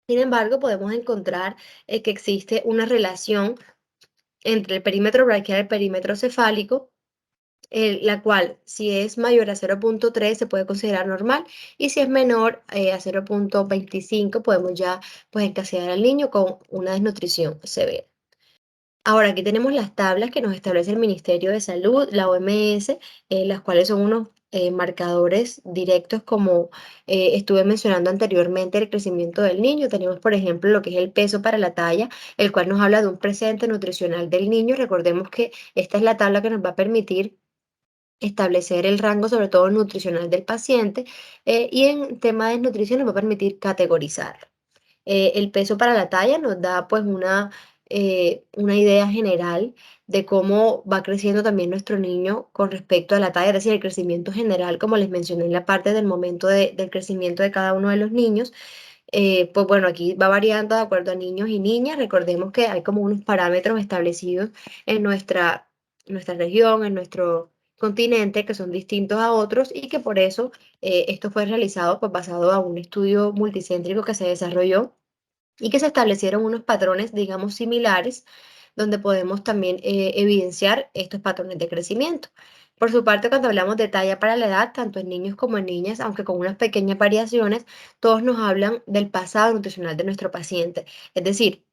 S1: Sin embargo, podemos encontrar que existe una relación entre el perímetro braquial y el perímetro cefálico, la cual si es mayor a 0,3 se puede considerar normal y si es menor a 0,25 podemos ya pues encasillar al niño con una desnutrición severa. Ahora, aquí tenemos las tablas que nos establece el Ministerio de Salud, la OMS, las cuales son unos marcadores directos, como estuve mencionando anteriormente, el crecimiento del niño. Tenemos, por ejemplo, lo que es el peso para la talla, el cual nos habla de un presente nutricional del niño. Recordemos que esta es la tabla que nos va a permitir establecer el rango, sobre todo nutricional del paciente, y en tema de nutrición nos va a permitir categorizarlo. El peso para la talla nos da pues una idea general de cómo va creciendo también nuestro niño con respecto a la talla, es decir, el crecimiento general, como les mencioné en la parte del momento del crecimiento de cada uno de los niños. Pues bueno, aquí va variando de acuerdo a niños y niñas. Recordemos que hay como unos parámetros establecidos en nuestra región, en nuestro continente, que son distintos a otros y que por eso esto fue realizado pues basado a un estudio multicéntrico que se desarrolló y que se establecieron unos patrones, digamos, similares, donde podemos también evidenciar estos patrones de crecimiento. Por su parte, cuando hablamos de talla para la edad, tanto en niños como en niñas, aunque con unas pequeñas variaciones, todos nos hablan del pasado nutricional de nuestro paciente. Es decir,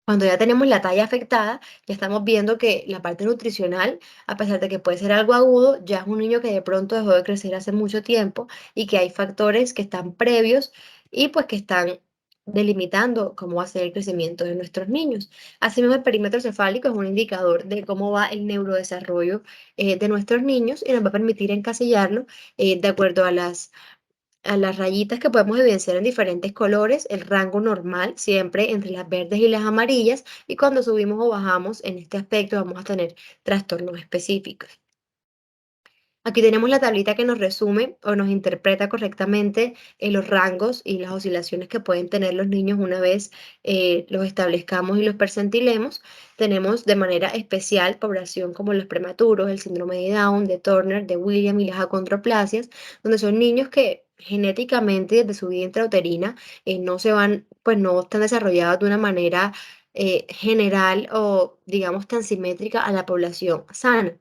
S1: cuando ya tenemos la talla afectada, ya estamos viendo que la parte nutricional, a pesar de que puede ser algo agudo, ya es un niño que de pronto dejó de crecer hace mucho tiempo y que hay factores que están previos y pues que están delimitando cómo va a ser el crecimiento de nuestros niños. Asimismo, el perímetro cefálico es un indicador de cómo va el neurodesarrollo de nuestros niños y nos va a permitir encasillarlo de acuerdo a las rayitas que podemos evidenciar en diferentes colores, el rango normal, siempre entre las verdes y las amarillas, y cuando subimos o bajamos en este aspecto vamos a tener trastornos específicos. Aquí tenemos la tablita que nos resume o nos interpreta correctamente los rangos y las oscilaciones que pueden tener los niños una vez los establezcamos y los percentilemos. Tenemos de manera especial población como los prematuros, el síndrome de Down, de Turner, de Williams y las acondroplasias, donde son niños que genéticamente desde su vida intrauterina no se van, pues no están desarrollados de una manera general o digamos tan simétrica a la población sana.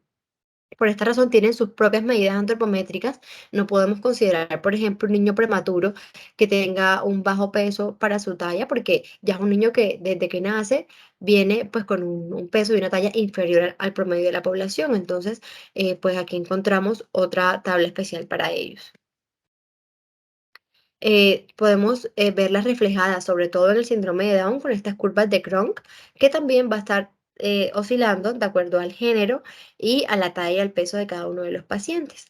S1: Por esta razón tienen sus propias medidas antropométricas. No podemos considerar, por ejemplo, un niño prematuro que tenga un bajo peso para su talla, porque ya es un niño que desde que nace viene pues con un peso y una talla inferior al promedio de la población. Entonces, pues aquí encontramos otra tabla especial para ellos. Podemos verlas reflejadas, sobre todo en el síndrome de Down, con estas curvas de Cronk, que también va a estar oscilando de acuerdo al género y a la talla y al peso de cada uno de los pacientes.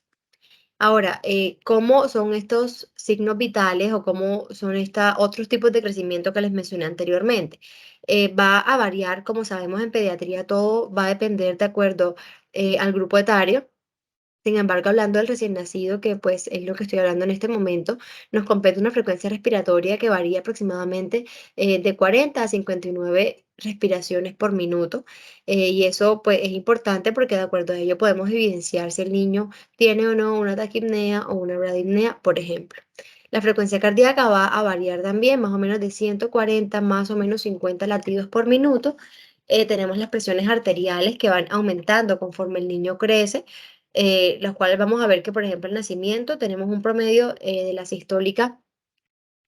S1: Ahora, ¿cómo son estos signos vitales o cómo son otros tipos de crecimiento que les mencioné anteriormente? Va a variar, como sabemos en pediatría, todo va a depender de acuerdo al grupo etario. Sin embargo, hablando del recién nacido, que pues es lo que estoy hablando en este momento, nos compete una frecuencia respiratoria que varía aproximadamente de 40 a 59 respiraciones por minuto. Y eso pues es importante porque de acuerdo a ello podemos evidenciar si el niño tiene o no una taquipnea o una bradipnea, por ejemplo. La frecuencia cardíaca va a variar también, más o menos de 140 más o menos 50 latidos por minuto. Tenemos las presiones arteriales que van aumentando conforme el niño crece, los cuales vamos a ver que, por ejemplo, al nacimiento tenemos un promedio de la sistólica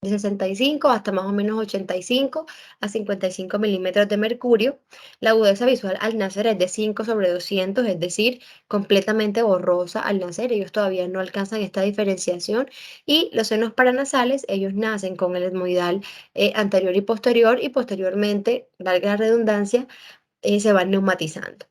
S1: de 65 hasta más o menos 85 a 55 milímetros de mercurio. La agudeza visual al nacer es de 5 sobre 200, es decir, completamente borrosa al nacer. Ellos todavía no alcanzan esta diferenciación. Y los senos paranasales, ellos nacen con el etmoidal anterior y posterior y posteriormente, valga la redundancia, se van neumatizando.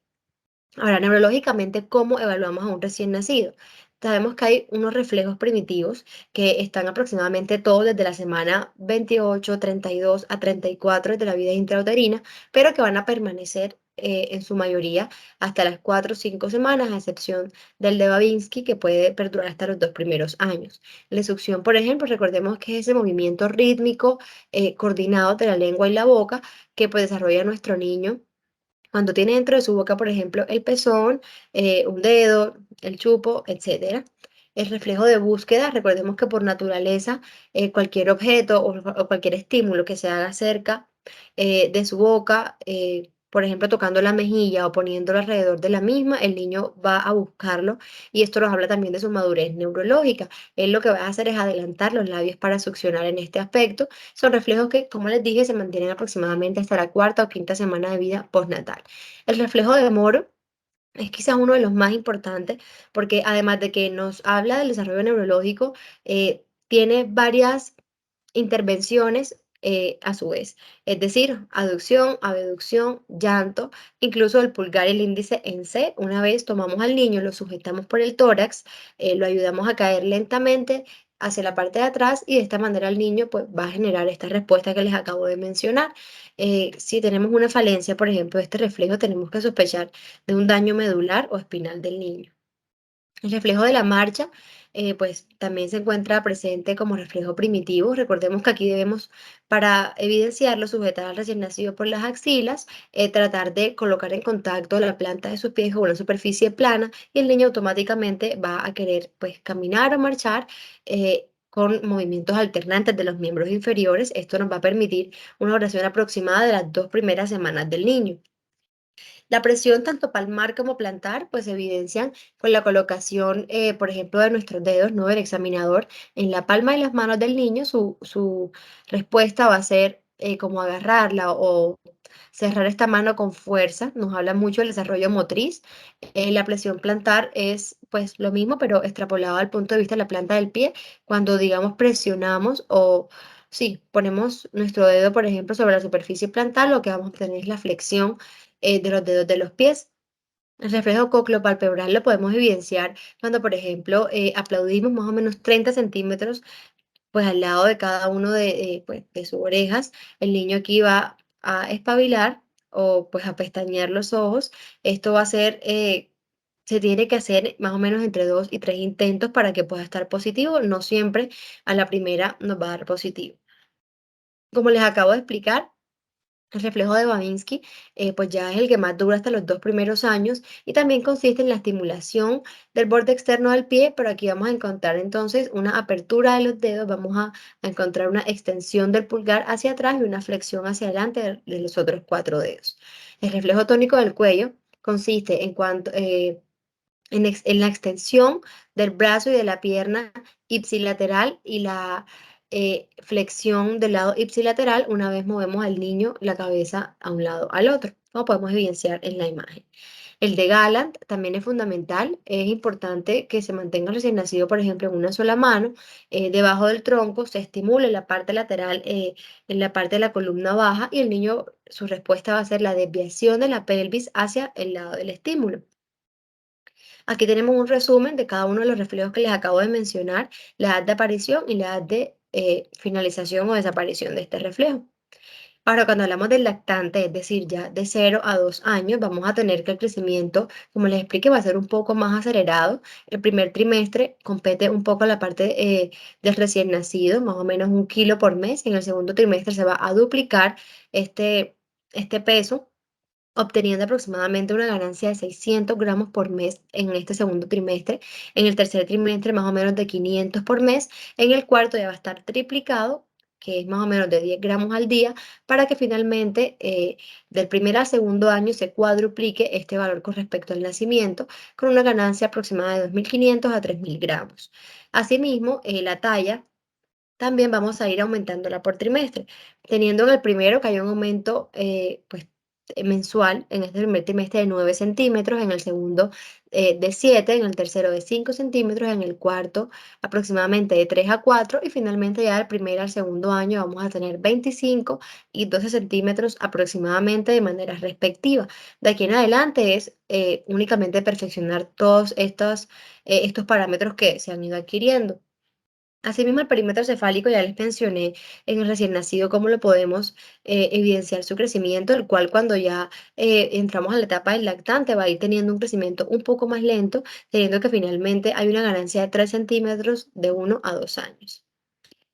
S1: Ahora, neurológicamente, ¿cómo evaluamos a un recién nacido? Sabemos que hay unos reflejos primitivos que están aproximadamente todos desde la semana 28, 32 a 34 de la vida intrauterina, pero que van a permanecer en su mayoría hasta las 4 o 5 semanas, a excepción del de Babinski, que puede perdurar hasta los 2 primeros años. La succión, por ejemplo, recordemos que es ese movimiento rítmico coordinado de la lengua y la boca que pues, desarrolla nuestro niño cuando tiene dentro de su boca, por ejemplo, el pezón, un dedo, el chupo, etcétera. El reflejo de búsqueda, recordemos que por naturaleza cualquier objeto o cualquier estímulo que se haga cerca de su boca, por ejemplo, tocando la mejilla o poniéndolo alrededor de la misma, el niño va a buscarlo y esto nos habla también de su madurez neurológica. Él lo que va a hacer es adelantar los labios para succionar en este aspecto. Son reflejos que, como les dije, se mantienen aproximadamente hasta la cuarta o quinta semana de vida postnatal. El reflejo de Moro es quizás uno de los más importantes porque además de que nos habla del desarrollo neurológico, tiene varias intervenciones a su vez, es decir, aducción, abducción, llanto, incluso el pulgar y el índice en C. Una vez tomamos al niño, lo sujetamos por el tórax, lo ayudamos a caer lentamente hacia la parte de atrás y de esta manera el niño pues, va a generar esta respuesta que les acabo de mencionar. Si tenemos una falencia, por ejemplo, de este reflejo, tenemos que sospechar de un daño medular o espinal del niño. El reflejo de la marcha, pues también se encuentra presente como reflejo primitivo. Recordemos que aquí debemos, para evidenciarlo, sujetar al recién nacido por las axilas, tratar de colocar en contacto la planta de sus pies con una superficie plana y el niño automáticamente va a querer pues caminar o marchar con movimientos alternantes de los miembros inferiores. Esto nos va a permitir una duración aproximada de las 2 primeras semanas del niño. La presión tanto palmar como plantar, pues evidencian con la colocación, por ejemplo, de nuestros dedos, ¿no? Del examinador en la palma de las manos del niño, su respuesta va a ser como agarrarla o cerrar esta mano con fuerza. Nos habla mucho del desarrollo motriz. La presión plantar es pues lo mismo, pero extrapolado al punto de vista de la planta del pie. Cuando, digamos, presionamos o sí, ponemos nuestro dedo, por ejemplo, sobre la superficie plantar, lo que vamos a obtener es la flexión de los dedos de los pies. El reflejo cocleopalpebral lo podemos evidenciar cuando, por ejemplo, aplaudimos más o menos 30 centímetros, pues al lado de cada uno pues, de sus orejas. El niño aquí va a espabilar o pues a pestañear los ojos. Esto va a ser, se tiene que hacer más o menos entre 2 y 3 intentos para que pueda estar positivo. No siempre a la primera nos va a dar positivo. Como les acabo de explicar, el reflejo de Babinski, pues ya es el que más dura hasta los 2 primeros años y también consiste en la estimulación del borde externo del pie, pero aquí vamos a encontrar entonces una apertura de los dedos, vamos a encontrar una extensión del pulgar hacia atrás y una flexión hacia adelante de los otros 4 dedos. El reflejo tónico del cuello consiste en la extensión del brazo y de la pierna ipsilateral y la flexión del lado ipsilateral una vez movemos al niño la cabeza a un lado al otro, como podemos evidenciar en la imagen. El de Gallant también es fundamental, es importante que se mantenga el recién nacido, por ejemplo, en una sola mano, debajo del tronco, se estimule la parte lateral, en la parte de la columna baja y el niño, su respuesta va a ser la desviación de la pelvis hacia el lado del estímulo. Aquí tenemos un resumen de cada uno de los reflejos que les acabo de mencionar, la edad de aparición y la edad de finalización o desaparición de este reflejo. Ahora, cuando hablamos del lactante, es decir, ya de 0 a 2 años, vamos a tener que el crecimiento, como les expliqué, va a ser un poco más acelerado. El primer trimestre compete un poco a la parte del recién nacido, más o menos 1 kilo por mes. En el segundo trimestre se va a duplicar este peso obteniendo aproximadamente una ganancia de 600 gramos por mes en este segundo trimestre. En el tercer trimestre, más o menos de 500 por mes. En el cuarto ya va a estar triplicado, que es más o menos de 10 gramos al día, para que finalmente del primer al segundo año se cuadruplique este valor con respecto al nacimiento, con una ganancia aproximada de 2.500 a 3.000 gramos. Asimismo, la talla también vamos a ir aumentándola por trimestre, teniendo en el primero que hay un aumento pues mensual, en este primer trimestre de 9 centímetros, en el segundo de 7, en el tercero de 5 centímetros, en el cuarto aproximadamente de 3 a 4 y finalmente ya del primer al segundo año vamos a tener 25 y 12 centímetros aproximadamente de manera respectiva. De aquí en adelante es únicamente perfeccionar todos estos parámetros que se han ido adquiriendo. Asimismo, el perímetro cefálico ya les mencioné en el recién nacido cómo lo podemos evidenciar su crecimiento, el cual cuando ya entramos a la etapa del lactante va a ir teniendo un crecimiento un poco más lento, teniendo que finalmente hay una ganancia de 3 centímetros de 1 a 2 años.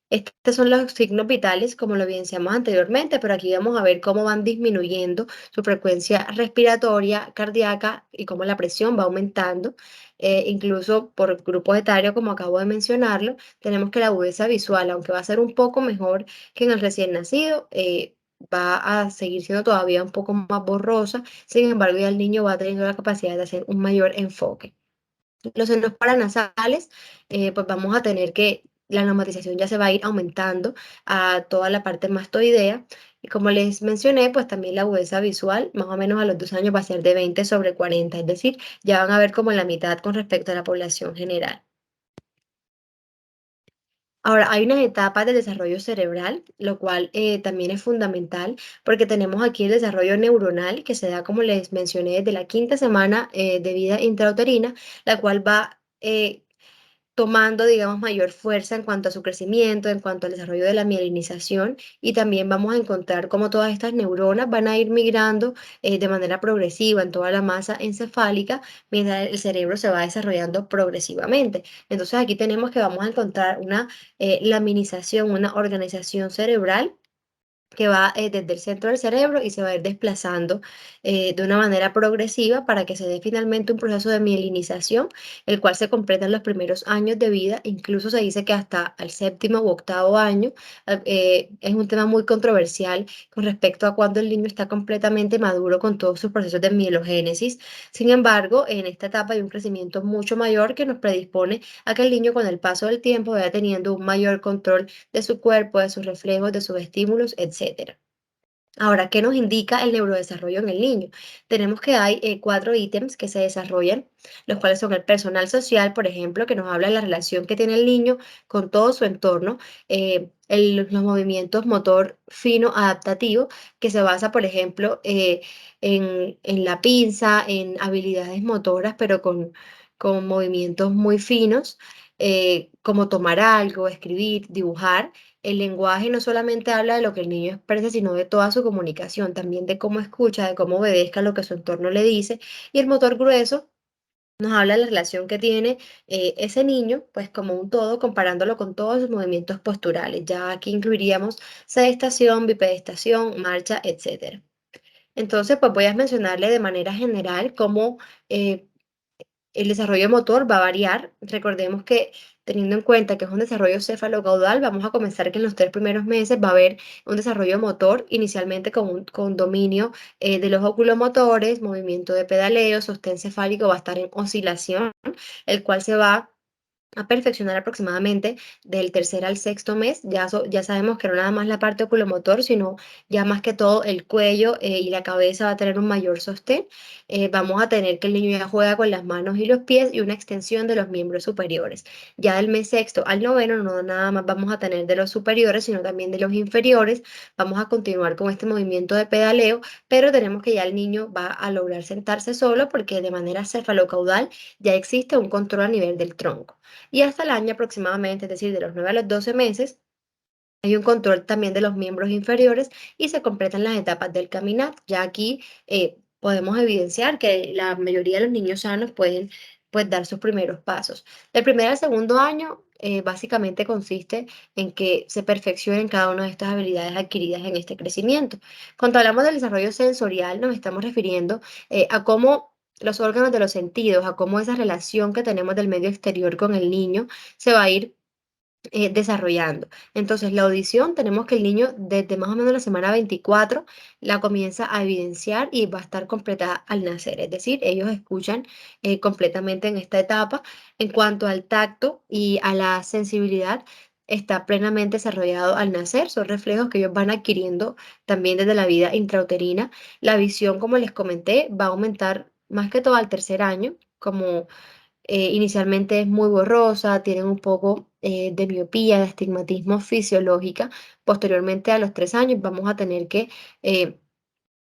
S1: Estos son los signos vitales, como lo evidenciamos anteriormente, pero aquí vamos a ver cómo van disminuyendo su frecuencia respiratoria, cardíaca y cómo la presión va aumentando, incluso por grupo etario, como acabo de mencionarlo. Tenemos que la agudeza visual, aunque va a ser un poco mejor que en el recién nacido, va a seguir siendo todavía un poco más borrosa. Sin embargo, ya el niño va teniendo la capacidad de hacer un mayor enfoque. Los senos paranasales, pues vamos a tener que la neumatización ya se va a ir aumentando a toda la parte mastoidea. Y como les mencioné, pues también la agudeza visual, más o menos a los 2 años, va a ser de 20/40, es decir, ya van a ver como la mitad con respecto a la población general. Ahora, hay unas etapas del desarrollo cerebral, lo cual también es fundamental porque tenemos aquí el desarrollo neuronal que se da, como les mencioné, desde la quinta semana de vida intrauterina, la cual va tomando, digamos, mayor fuerza en cuanto a su crecimiento, en cuanto al desarrollo de la mielinización y también vamos a encontrar cómo todas estas neuronas van a ir migrando de manera progresiva en toda la masa encefálica mientras el cerebro se va desarrollando progresivamente. Entonces aquí tenemos que vamos a encontrar una laminización, una organización cerebral que va desde el centro del cerebro y se va a ir desplazando de una manera progresiva para que se dé finalmente un proceso de mielinización, el cual se completa en los primeros años de vida, incluso se dice que hasta al séptimo u octavo año. Es un tema muy controversial con respecto a cuando el niño está completamente maduro con todos sus procesos de mielogénesis. Sin embargo, en esta etapa hay un crecimiento mucho mayor que nos predispone a que el niño con el paso del tiempo vaya teniendo un mayor control de su cuerpo, de sus reflejos, de sus estímulos, etcétera. Ahora, ¿qué nos indica el neurodesarrollo en el niño? Tenemos que hay 4 ítems que se desarrollan, los cuales son el personal social, por ejemplo, que nos habla de la relación que tiene el niño con todo su entorno, los movimientos motor fino adaptativo, que se basa, por ejemplo, en la pinza, en habilidades motoras, pero con movimientos muy finos, como tomar algo, escribir, dibujar. El lenguaje no solamente habla de lo que el niño expresa, sino de toda su comunicación, también de cómo escucha, de cómo obedezca lo que su entorno le dice. Y el motor grueso nos habla de la relación que tiene ese niño, pues como un todo, comparándolo con todos sus movimientos posturales. Ya aquí incluiríamos sedestación, bipedestación, marcha, etcétera. Entonces, pues voy a mencionarle de manera general cómo eh, el desarrollo motor va a variar. Recordemos que teniendo en cuenta que es un desarrollo cefalocaudal, vamos a comenzar que en los 3 primeros meses va a haber un desarrollo motor, inicialmente con dominio de los oculomotores, movimiento de pedaleo, sostén cefálico va a estar en oscilación, el cual se va a perfeccionar aproximadamente del tercer al sexto mes. Ya sabemos que no nada más la parte oculomotor, sino ya más que todo el cuello y la cabeza va a tener un mayor sostén. Vamos a tener que el niño ya juega con las manos y los pies y una extensión de los miembros superiores. Ya del mes sexto al noveno no nada más vamos a tener de los superiores, sino también de los inferiores. Vamos a continuar con este movimiento de pedaleo, pero tenemos que ya el niño va a lograr sentarse solo porque de manera cefalocaudal ya existe un control a nivel del tronco. Y hasta el año aproximadamente, es decir, de los 9 a los 12 meses, hay un control también de los miembros inferiores y se completan las etapas del caminar. Ya aquí podemos evidenciar que la mayoría de los niños sanos pueden pues, dar sus primeros pasos. Del primer al segundo año, básicamente consiste en que se perfeccionen cada una de estas habilidades adquiridas en este crecimiento. Cuando hablamos del desarrollo sensorial, nos estamos refiriendo a cómo los órganos de los sentidos, a cómo esa relación que tenemos del medio exterior con el niño se va a ir desarrollando. Entonces, la audición, tenemos que el niño desde más o menos la semana 24 la comienza a evidenciar y va a estar completa al nacer. Es decir, ellos escuchan completamente en esta etapa. En cuanto al tacto y a la sensibilidad, está plenamente desarrollado al nacer, son reflejos que ellos van adquiriendo también desde la vida intrauterina. La visión, como les comenté, va a aumentar más que todo al tercer año, como inicialmente es muy borrosa, tienen un poco de miopía, de astigmatismo fisiológica. Posteriormente a los 3 años vamos a tener que eh,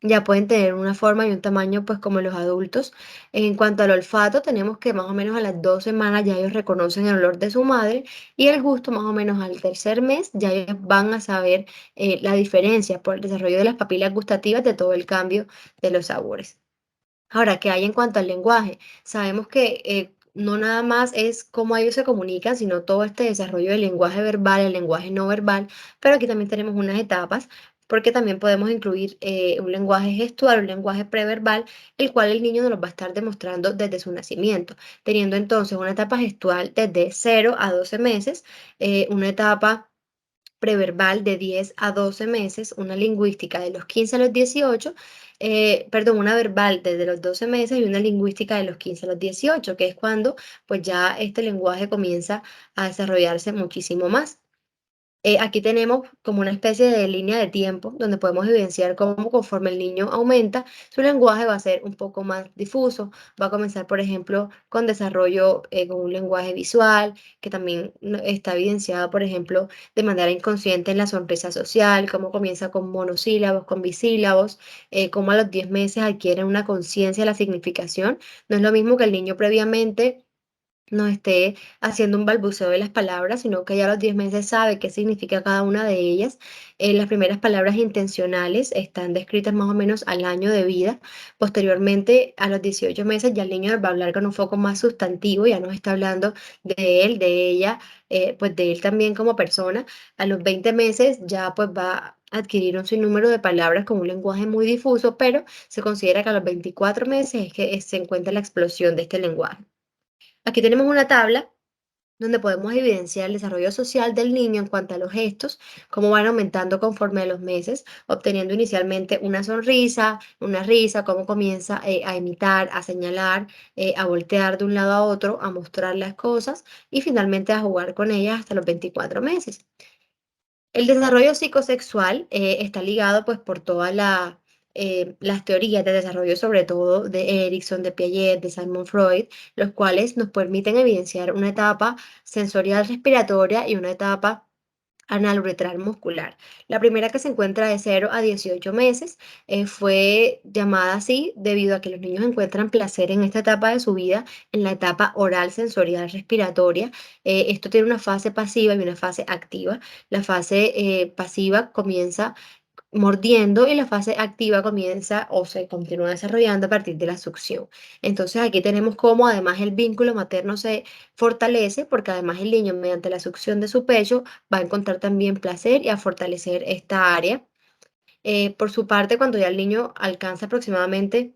S1: ya pueden tener una forma y un tamaño pues como los adultos. En cuanto al olfato, tenemos que más o menos a las 2 semanas ya ellos reconocen el olor de su madre y el gusto más o menos al tercer mes ya ellos van a saber la diferencia por el desarrollo de las papilas gustativas de todo el cambio de los sabores. Ahora, ¿qué hay en cuanto al lenguaje? Sabemos que no nada más es cómo ellos se comunican, sino todo este desarrollo del lenguaje verbal, el lenguaje no verbal, pero aquí también tenemos unas etapas, porque también podemos incluir un lenguaje gestual, un lenguaje preverbal, el cual el niño nos lo va a estar demostrando desde su nacimiento, teniendo entonces una etapa gestual desde 0 a 12 meses, una etapa preverbal de 10 a 12 meses, una lingüística de los 15 a los 18, perdón, una verbal desde los 12 meses y una lingüística de los 15 a los 18, que es cuando pues ya este lenguaje comienza a desarrollarse muchísimo más. Aquí tenemos como una especie de línea de tiempo donde podemos evidenciar cómo conforme el niño aumenta, su lenguaje va a ser un poco más difuso. Va a comenzar, por ejemplo, con desarrollo con un lenguaje visual, que también está evidenciado, por ejemplo, de manera inconsciente en la sonrisa social, cómo comienza con monosílabos, con bisílabos, cómo a los 10 meses adquiere una conciencia de la significación. No es lo mismo que el niño previamente no esté haciendo un balbuceo de las palabras, sino que ya a los 10 meses sabe qué significa cada una de ellas. Las primeras palabras intencionales están descritas más o menos al año de vida. Posteriormente, a los 18 meses, ya el niño va a hablar con un foco más sustantivo, ya nos está hablando de él, de ella, pues de él también como persona. A los 20 meses ya pues va a adquirir un sinnúmero de palabras con un lenguaje muy difuso, pero se considera que a los 24 meses es que se encuentra la explosión de este lenguaje. Aquí tenemos una tabla donde podemos evidenciar el desarrollo social del niño en cuanto a los gestos, cómo van aumentando conforme a los meses, obteniendo inicialmente una sonrisa, una risa, cómo comienza a imitar, a señalar, a voltear de un lado a otro, a mostrar las cosas y finalmente a jugar con ellas hasta los 24 meses. El desarrollo psicosexual está ligado pues por todas las teorías de desarrollo, sobre todo de Erikson, de Piaget, de Sigmund Freud, los cuales nos permiten evidenciar una etapa sensorial respiratoria y una etapa analuretral muscular. La primera, que se encuentra de 0 a 18 meses, fue llamada así debido a que los niños encuentran placer en esta etapa de su vida, en la etapa oral sensorial respiratoria. Esto tiene una fase pasiva y una fase activa. La fase pasiva comienza mordiendo y la fase activa comienza o se continúa desarrollando a partir de la succión. Entonces aquí tenemos cómo además el vínculo materno se fortalece porque además el niño mediante la succión de su pecho va a encontrar también placer y a fortalecer esta área. Por su parte, cuando ya el niño alcanza aproximadamente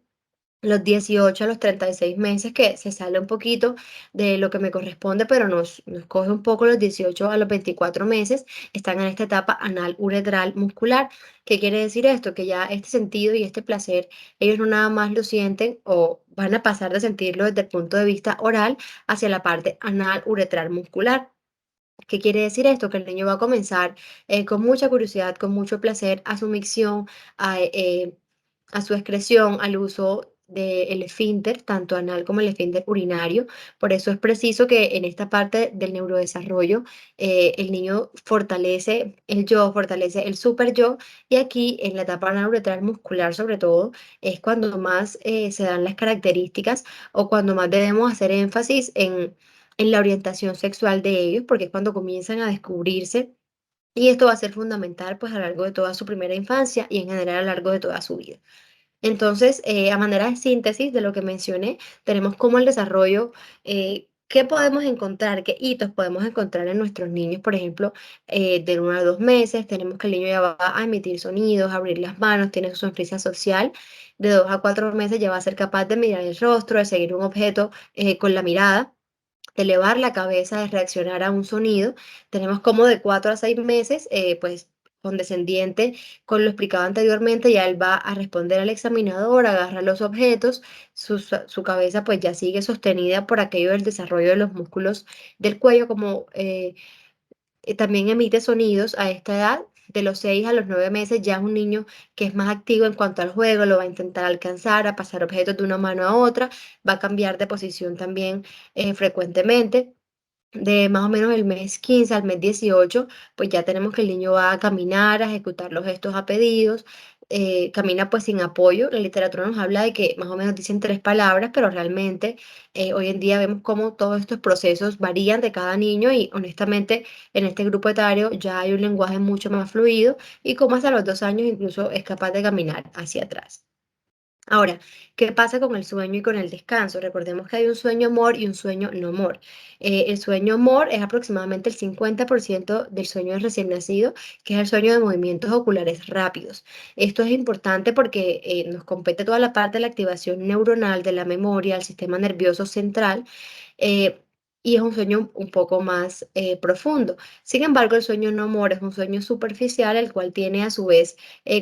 S1: los 18 a los 36 meses, que se sale un poquito de lo que me corresponde, pero nos coge un poco los 18 a los 24 meses, están en esta etapa anal uretral muscular. ¿Qué quiere decir esto? Que ya este sentido y este placer, ellos no nada más lo sienten o van a pasar de sentirlo desde el punto de vista oral hacia la parte anal uretral muscular. ¿Qué quiere decir esto? Que el niño va a comenzar con mucha curiosidad, con mucho placer a su micción, a su excreción, al uso del esfínter, tanto anal como el esfínter urinario. Por eso es preciso que en esta parte del neurodesarrollo el niño fortalece el yo, fortalece el super yo, y aquí en la etapa anal muscular sobre todo es cuando más se dan las características o cuando más debemos hacer énfasis en la orientación sexual de ellos, porque es cuando comienzan a descubrirse y esto va a ser fundamental pues a lo largo de toda su primera infancia y en general a lo largo de toda su vida. Entonces, a manera de síntesis de lo que mencioné, tenemos como el desarrollo, qué podemos encontrar, qué hitos podemos encontrar en nuestros niños, por ejemplo, de 1 a 2 meses, tenemos que el niño ya va a emitir sonidos, a abrir las manos, tiene su sonrisa social. De 2 a 4 meses ya va a ser capaz de mirar el rostro, de seguir un objeto con la mirada, de elevar la cabeza, de reaccionar a un sonido. Tenemos como de 4 a 6 meses, pues condescendiente con lo explicado anteriormente, ya él va a responder al examinador, agarra los objetos, su cabeza pues ya sigue sostenida por aquello del desarrollo de los músculos del cuello, como también emite sonidos a esta edad. De los 6 a los 9 meses ya es un niño que es más activo en cuanto al juego, lo va a intentar alcanzar, a pasar objetos de una mano a otra, va a cambiar de posición también frecuentemente. De más o menos el mes 15 al mes 18, pues ya tenemos que el niño va a caminar, a ejecutar los gestos a pedidos, camina pues sin apoyo. La literatura nos habla de que más o menos dicen 3 palabras, pero realmente hoy en día vemos cómo todos estos procesos varían de cada niño y honestamente en este grupo etario ya hay un lenguaje mucho más fluido y como hasta los 2 años incluso es capaz de caminar hacia atrás. Ahora, ¿qué pasa con el sueño y con el descanso? Recordemos que hay un sueño MOR y un sueño no MOR. El sueño MOR es aproximadamente el 50% del sueño del recién nacido, que es el sueño de movimientos oculares rápidos. Esto es importante porque nos compete toda la parte de la activación neuronal de la memoria, el sistema nervioso central, eh, y es un sueño un poco más profundo. Sin embargo, el sueño no MOR es un sueño superficial, el cual tiene a su vez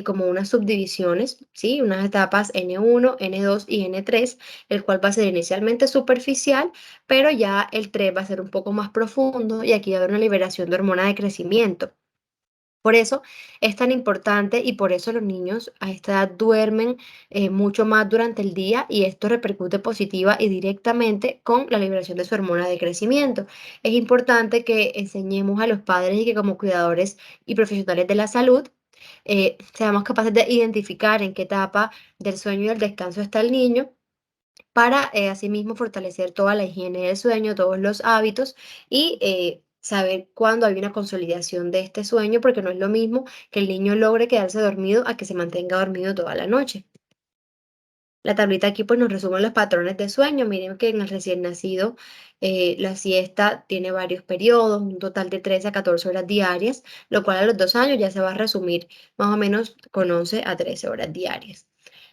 S1: como unas subdivisiones, ¿sí? Unas etapas N1, N2 y N3, el cual va a ser inicialmente superficial, pero ya el 3 va a ser un poco más profundo y aquí va a haber una liberación de hormona de crecimiento. Por eso es tan importante y por eso los niños a esta edad duermen mucho más durante el día y esto repercute positiva y directamente con la liberación de su hormona de crecimiento. Es importante que enseñemos a los padres y que como cuidadores y profesionales de la salud seamos capaces de identificar en qué etapa del sueño y del descanso está el niño para asimismo fortalecer toda la higiene del sueño, todos los hábitos y saber cuándo hay una consolidación de este sueño, porque no es lo mismo que el niño logre quedarse dormido a que se mantenga dormido toda la noche. La tablita aquí pues nos resume los patrones de sueño. Miren que en el recién nacido la siesta tiene varios periodos, un total de 13 a 14 horas diarias, lo cual a los 2 años ya se va a resumir más o menos con 11 a 13 horas diarias.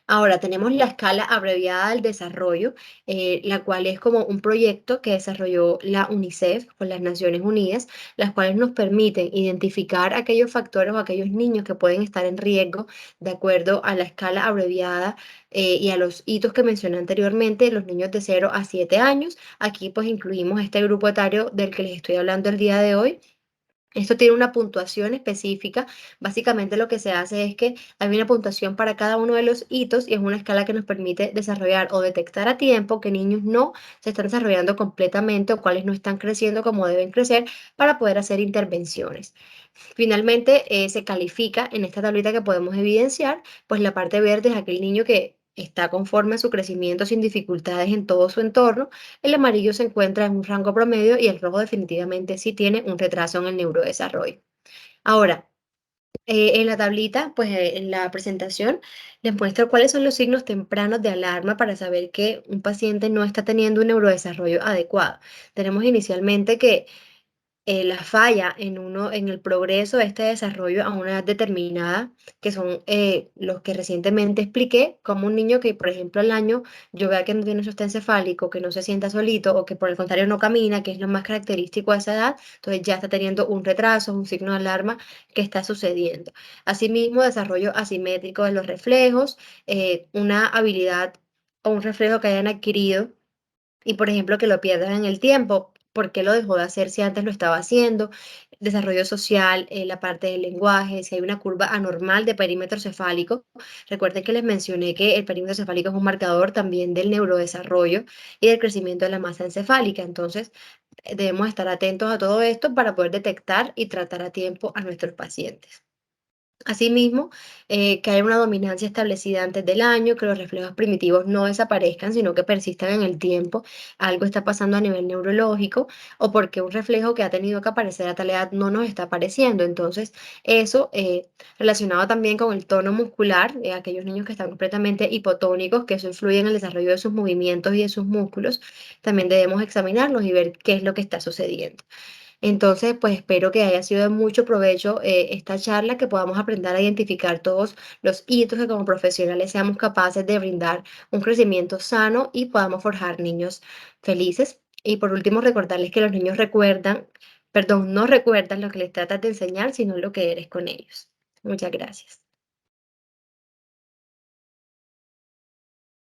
S1: Ahora tenemos la escala abreviada del desarrollo, la cual es como un proyecto que desarrolló la UNICEF con las Naciones Unidas, las cuales nos permiten identificar aquellos factores o aquellos niños que pueden estar en riesgo de acuerdo a la escala abreviada y a los hitos que mencioné anteriormente, los niños de 0 a 7 años. Aquí pues incluimos este grupo etario del que les estoy hablando el día de hoy. Esto tiene una puntuación específica. Básicamente lo que se hace es que hay una puntuación para cada uno de los hitos y es una escala que nos permite desarrollar o detectar a tiempo que niños no se están desarrollando completamente o cuáles no están creciendo como deben crecer para poder hacer intervenciones. Finalmente, se califica en esta tablita que podemos evidenciar, pues la parte verde es aquel niño que está conforme a su crecimiento sin dificultades en todo su entorno, el amarillo se encuentra en un rango promedio y el rojo definitivamente sí tiene un retraso en el neurodesarrollo. Ahora, en la tablita, pues en la presentación, les muestro cuáles son los signos tempranos de alarma para saber que un paciente no está teniendo un neurodesarrollo adecuado. Tenemos inicialmente que la falla en el progreso de este desarrollo a una edad determinada, que son los que recientemente expliqué, como un niño que, por ejemplo, al año yo vea que no tiene sostén cefálico, que no se sienta solito o que por el contrario no camina, que es lo más característico a esa edad, entonces ya está teniendo un retraso, un signo de alarma que está sucediendo. Asimismo, desarrollo asimétrico de los reflejos, una habilidad o un reflejo que hayan adquirido y, por ejemplo, que lo pierdas en el tiempo. ¿Por qué lo dejó de hacer si antes lo estaba haciendo? Desarrollo social, la parte del lenguaje, si hay una curva anormal de perímetro cefálico. Recuerden que les mencioné que el perímetro cefálico es un marcador también del neurodesarrollo y del crecimiento de la masa encefálica. Entonces, debemos estar atentos a todo esto para poder detectar y tratar a tiempo a nuestros pacientes. Asimismo, que haya una dominancia establecida antes del año, que los reflejos primitivos no desaparezcan, sino que persistan en el tiempo. Algo está pasando a nivel neurológico o porque un reflejo que ha tenido que aparecer a tal edad no nos está apareciendo. Entonces, eso relacionado también con el tono muscular, aquellos niños que están completamente hipotónicos, que eso influye en el desarrollo de sus movimientos y de sus músculos, también debemos examinarlos y ver qué es lo que está sucediendo. Entonces, pues espero que haya sido de mucho provecho esta charla, que podamos aprender a identificar todos los hitos que como profesionales seamos capaces de brindar un crecimiento sano y podamos forjar niños felices. Y por último, recordarles que los niños recuerdan, perdón, no recuerdan lo que les tratas de enseñar, sino lo que eres con ellos. Muchas gracias.